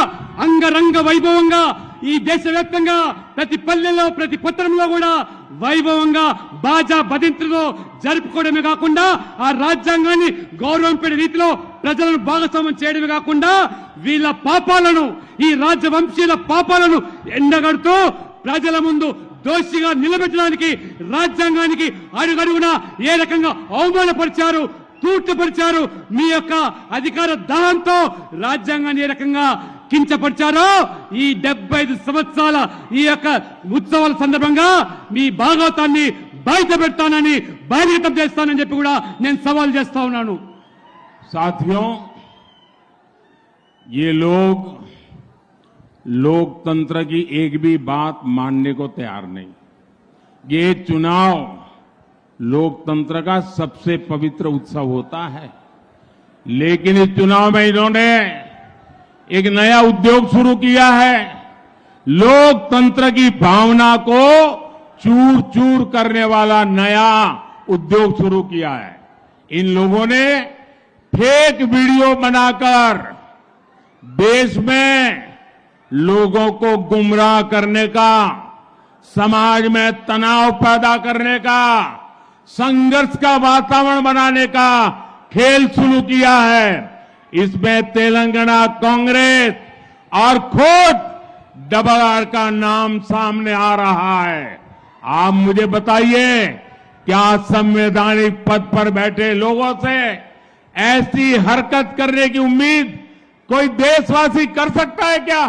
అంగరంగ వైభవంగా ఈ దేశవ్యాప్తంగా ప్రతి పల్లెల్లో ప్రతి పట్టణంలో కూడా వైభవంగా బాజా బదింతులతో జరుపుకోవడమే కాకుండా ఆ రాజ్యాంగాన్ని గౌరవం పెడే రీతిలో ప్రజలను భాగస్వామ్యం చేయడమే కాకుండా వీళ్ళ పాపాలను, ఈ రాజవంశీయుల పాపాలను ఎండగడుతూ ప్రజల ముందు దోషిగా నిలబెట్టడానికి రాజ్యాంగానికి అడుగడుగునా ఏ రకంగా అవమానపరిచారు, తూట్టుపరిచారు, మీ యొక్క అధికార దాహంతో రాజ్యాంగాన్ని ఏ రకంగా కించపరిచారో ఈ 75 సంవత్సరాల ఈ యొక్క ఉత్సవాల సందర్భంగా మీ భాగవతాన్ని బయట పెడతానని, బహిర్గతం చేస్తానని చెప్పి కూడా నేను సవాల్ చేస్తా ఉన్నాను. साथियों, ये लोग लोकतंत्र की एक भी बात मानने को तैयार नहीं. ये चुनाव लोकतंत्र का सबसे पवित्र उत्सव होता है, लेकिन इस चुनाव में इन्होंने एक नया उद्योग शुरू किया है. लोकतंत्र की भावना को चूर चूर करने वाला नया उद्योग शुरू किया है. इन लोगों ने फेक वीडियो बनाकर देश में लोगों को गुमराह करने का, समाज में तनाव पैदा करने का, संघर्ष का वातावरण बनाने का खेल शुरू किया है. इसमें तेलंगाना कांग्रेस और खुद डबल आर का नाम सामने आ रहा है. आप मुझे बताइए, क्या संवैधानिक पद पर बैठे लोगों से ऐसी हरकत करने की उम्मीद कोई देशवासी कर सकता है क्या?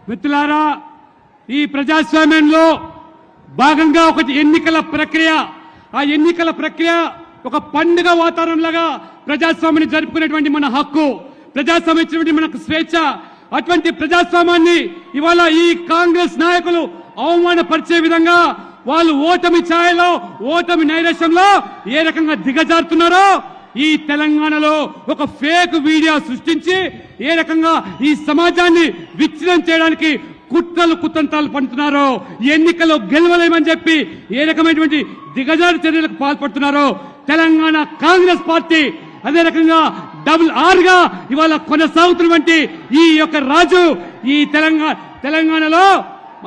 మిత్రులారా, ఈ ప్రజాస్వామ్యంలో భాగంగా ఒక ఎన్నికల ప్రక్రియ, ఆ ఎన్నికల ప్రక్రియ ఒక పండుగ వాతావరణంలాగా ప్రజాస్వామ్యాన్ని జరుపుకునేటువంటి మన హక్కు, ప్రజాస్వామ్యం ఇచ్చినటువంటి మనకు స్వేచ్ఛ. అటువంటి ప్రజాస్వామ్యాన్ని ఇవాళ ఈ కాంగ్రెస్ నాయకులు అవమానపరిచే విధంగా వాళ్ళు ఓటమి ఛాయలో, ఓటమి నైరాశ్యంలో ఏ రకంగా దిగజారుతున్నారో ఈ తెలంగాణలో ఒక ఫేక్ వీడియో సృష్టించి ఏ రకంగా ఈ సమాజాన్ని విచ్ఛిన్నం చేయడానికి కుట్రలు కుతంత్రాలు పండుతున్నారో, ఎన్నికల్లో గెలవలేమని చెప్పి ఏ రకమైనటువంటి దిగజారు చర్యలకు పాల్పడుతున్నారో తెలంగాణ కాంగ్రెస్ పార్టీ, అదే రకంగా RRR గా ఇవాళ కొనసాగుతున్నటువంటి ఈ యొక్క రాజు ఈ తెలంగాణలో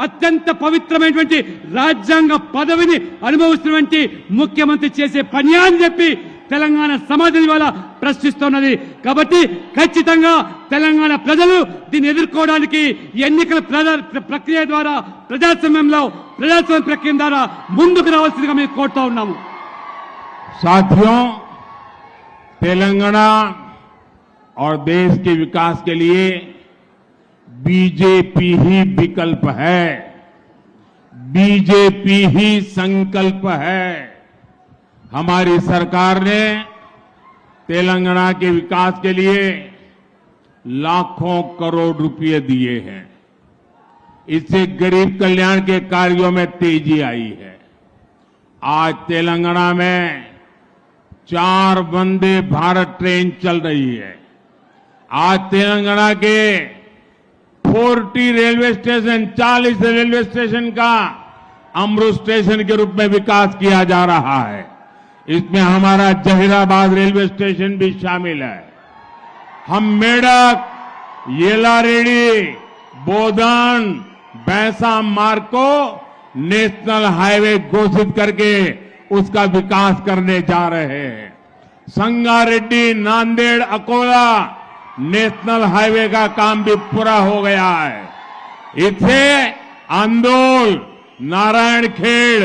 అత్యంత పవిత్రమైనటువంటి రాజ్యాంగ పదవిని అనుభవిస్తున్నటువంటి ముఖ్యమంత్రి చేసే పని అని చెప్పి తెలంగాణ సమాజం ఇవాళ ప్రశ్నిస్తున్నది. కాబట్టి ఖచ్చితంగా తెలంగాణ ప్రజలు దీన్ని ఎదుర్కోవడానికి ఎన్నికల ప్రక్రియ ద్వారా ప్రజాస్వామ్య ప్రక్రియ ద్వారా ముందుకు రావాల్సిందిగా మేము కోరుతా ఉన్నాము. साथियों, तेलंगाना और देश के विकास के लिए बीजेपी ही विकल्प है, बीजेपी ही संकल्प है. हमारी सरकार ने तेलंगाना के विकास के लिए लाखों करोड़ रुपए दिए हैं. इससे गरीब कल्याण के कार्यों में तेजी आई है. आज तेलंगाना में 4 वंदे भारत ट्रेन चल रही है. आज तेलंगाना के 40 रेलवे स्टेशन, 40 रेलवे स्टेशन का अमृत स्टेशन के रूप में विकास किया जा रहा है. इसमें हमारा जहीराबाद रेलवे स्टेशन भी शामिल है. हम मेडक, येलारेडी, बोधन, भैंसा मार्ग को नेशनल हाईवे घोषित करके उसका विकास करने जा रहे हैं. संगारेड्डी, नांदेड़, अकोला नेशनल हाईवे का काम भी पूरा हो गया है. इससे अंदोल, नारायणखेड़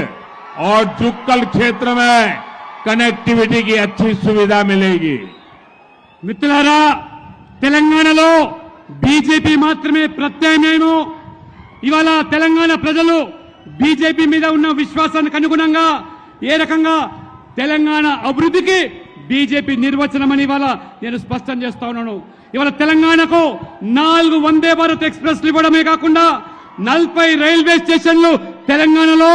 और जुक्कल क्षेत्र में कनेक्टिविटी की अच्छी सुविधा मिलेगी. మిత్రులారా, తెలంగాణలో బీజేపీ మాత్రమే ప్రత్యామ్నాయము. ఇవాళ తెలంగాణ ప్రజలు బీజేపీ మీద ఉన్న విశ్వాసానికి అనుగుణంగా ఏ రకంగా తెలంగాణ అభివృద్ధికి బీజేపీ నిర్వచనమని ఇవాళ నేను స్పష్టం చేస్తా ఉన్నాను. ఇవాళ తెలంగాణకు 4 వందే భారత్ ఎక్స్ప్రెస్లు ఇవ్వడమే కాకుండా 40 రైల్వే స్టేషన్లు తెలంగాణలో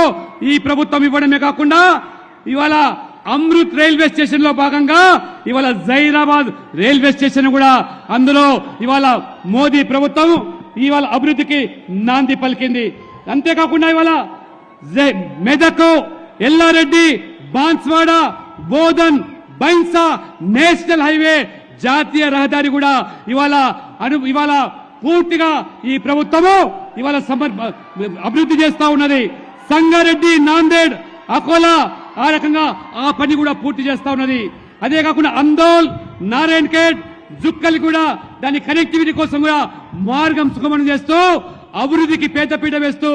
ఈ ప్రభుత్వం ఇవ్వడమే కాకుండా ఇవాళ అమృత్ రైల్వే స్టేషన్ లో భాగంగా ఇవాళ జైరాబాద్ రైల్వే స్టేషన్ కూడా అందులో ఇవాళ మోదీ ప్రభుత్వం ఇవాళ అభివృద్ధికి నాంది పలికింది. అంతేకాకుండా ఇవాళ మెదక్, ఎల్లారెడ్డి, బాన్స్వాడ, బోధన్, బైన్సా నేషనల్ హైవే జాతీయ రహదారి కూడా ఇవాళ పూర్తిగా ఈ ప్రభుత్వము ఇవాళ అభివృద్ధి చేస్తా ఉన్నది. సంగారెడ్డి, నాందేడ్, అకోలా ఆ రకంగా ఆ పని కూడా పూర్తి చేస్తా ఉన్నది. అదే కాకుండా అందోల్, నారాయణఖేడ్, జుక్కల్ కూడా దాని కనెక్టివిటీ కోసం కూడా మార్గం సుగమనం చేస్తూ అభివృద్ధికి పెద్దపీట వేస్తూ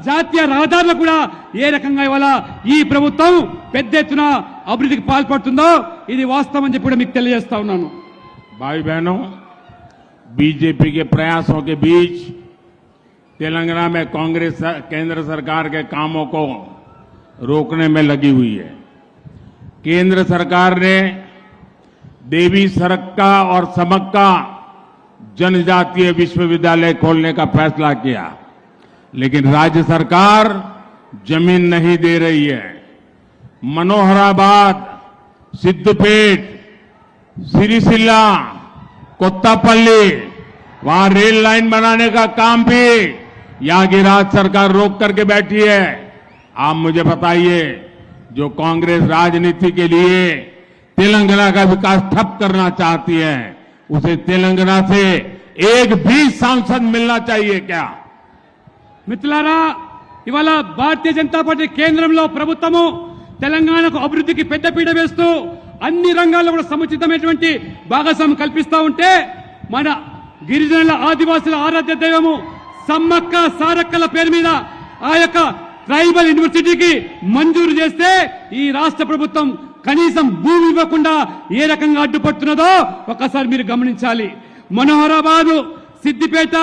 జాతీయ రహదారులు కూడా ఏ రకంగా ఇవాళ ఈ ప్రభుత్వం పెద్ద ఎత్తున అభివృద్ధికి పాల్పడుతుందో ఇది వాస్తవం అని చెప్పి కూడా మీకు తెలియజేస్తా ఉన్నాను. भाई बहनों, बीजेपी के प्रयासों के बीच तेलंगाना में कांग्रेस केंद्र सरकार के कामों को रोकने में लगी हुई है. केंद्र सरकार ने देवी सरक्का और समक्का जनजातीय विश्वविद्यालय खोलने का फैसला किया, लेकिन राज्य सरकार जमीन नहीं दे रही है. मनोहराबाद, सिद्धपेट, सिरिसिल्ला, कोत्तापल्ली वहां रेल लाइन बनाने का काम भी यहां की राज्य सरकार रोक करके बैठी है. आप मुझे बताइए, जो कांग्रेस राजनीति के लिए तेलंगाना का विकास ठप करना चाहती है, उसे तेलंगाना से एक भी सांसद मिलना चाहिए क्या? మిత్రులారా, ఇవాళ భారతీయ జనతా పార్టీ కేంద్రంలో ప్రభుత్వము తెలంగాణకు అభివృద్ధికి పెద్దపీట వేస్తూ అన్ని రంగాల్లో కూడా సముచితమైనటువంటి భాగస్వామ్యం కల్పిస్తా ఉంటే మన గిరిజనుల ఆదివాసుల ఆరాధ్య దైవము సమ్మక్క సారక్కల పేరు మీద ఆ యొక్క ట్రైబల్ యూనివర్సిటీకి మంజూరు చేస్తే ఈ రాష్ట్ర ప్రభుత్వం కనీసం భూమి ఇవ్వకుండా ఏ రకంగా అడ్డుపడుతున్నదో ఒకసారి మీరు గమనించాలి. మనోహరాబాద్, సిద్దిపేట,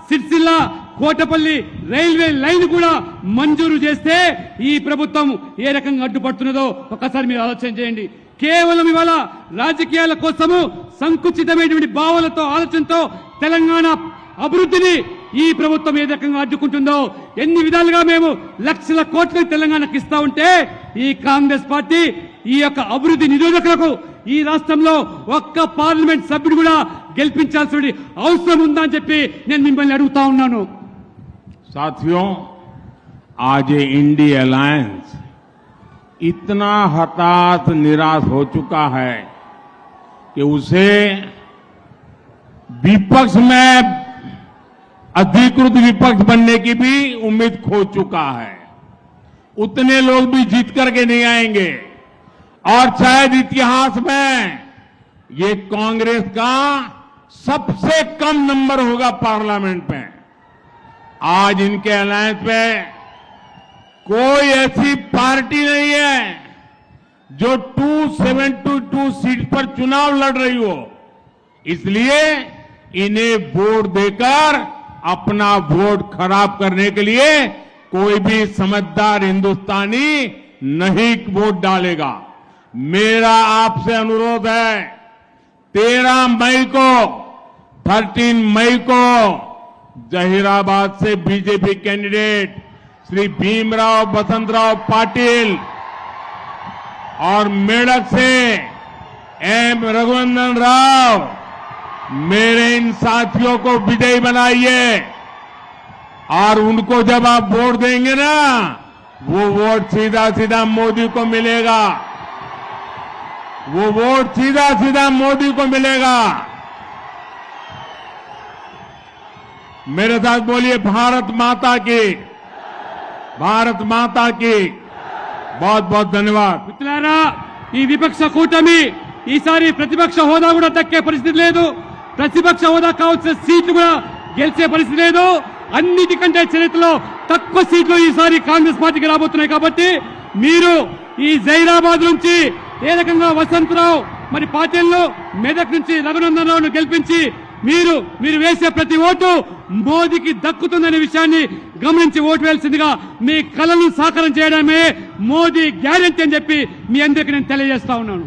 సిరిసిల్ల, కోటపల్లి రైల్వే లైన్ కూడా మంజూరు చేస్తే ఈ ప్రభుత్వం ఏ రకంగా అడ్డుపడుతున్నదో ఒకసారి మీరు ఆలోచన చేయండి. కేవలం ఇవాళ రాజకీయాల కోసము సంకుచితమైనటువంటి భావాలతో ఆలోచనతో తెలంగాణ అభివృద్ధిని ఈ ప్రభుత్వం ఏ రకంగా అడ్డుకుంటుందో, ఎన్ని విధాలుగా మేము లక్షల కోట్లు తెలంగాణకు ఇస్తా ఉంటే ఈ కాంగ్రెస్ పార్టీ ఈ యొక్క అభివృద్ధి నిరోధకులకు ఈ రాష్ట్రంలో ఒక్క పార్లమెంట్ సభ్యుడు కూడా గెలిపించాల్సిన అవసరం ఉందా అని చెప్పి నేను మిమ్మల్ని అడుగుతా ఉన్నాను. साथियों, आज ये इंडी अलायंस इतना हताश निराश हो चुका है कि उसे विपक्ष में अधिकृत विपक्ष बनने की भी उम्मीद खो चुका है। उतने लोग भी जीत करके नहीं आएंगे और शायद इतिहास में ये कांग्रेस का सबसे कम नंबर होगा पार्लियामेंट में। आज इनके अलायंस में कोई ऐसी पार्टी नहीं है जो 272 सीट पर चुनाव लड़ रही हो, इसलिए इन्हें वोट देकर अपना वोट खराब करने के लिए कोई भी समझदार हिंदुस्तानी नहीं वोट डालेगा। मेरा आपसे अनुरोध है, 13 मई को जहीराबाद से बीजेपी कैंडिडेट श्री भीमराव बसंतराव पाटिल और मेडक से एम रघुनंदन राव, मेरे इन साथियों को विजयी बनाइए और उनको जब आप वोट देंगे ना, वो वोट सीधा सीधा मोदी को मिलेगा। वो वोट सीधा सीधा मोदी को मिलेगा। मेरे साथ बोलिए, भारत माता की, भारत माता की। बहुत बहुत ధన్యవాదాలు। మిత్రులారా, ఈ విపక్ష కూటమి ఈసారి ప్రతిపక్ష హోదా కూడా దక్కే పరిస్థితి లేదు, ప్రతిపక్ష హోదా కావాల్సిన సీట్లు కూడా గెలిచే పరిస్థితి లేదు। అన్నిటికంటే చరిత్రలో తక్కువ సీట్లు ఈసారి కాంగ్రెస్ పార్టీకి రాబోతున్నాయి। కాబట్టి మీరు ఈ జైరాబాద్ నుంచి ఏ రకంగా వసంతరావు మరి పాటిల్ను, మెదక్ నుంచి రఘునందన్ రావును గెలిపించి మీరు వేసే ప్రతి ఓటు మోదీకి దక్కుతుందనే విషయాన్ని గమనించి ఓటు వేయాల్సిందిగా మీ కలను సాకారం చేయడమే మోదీ గ్యారెంటీ అని చెప్పి మీ అందరికీ నేను తెలియజేస్తా ఉన్నాను।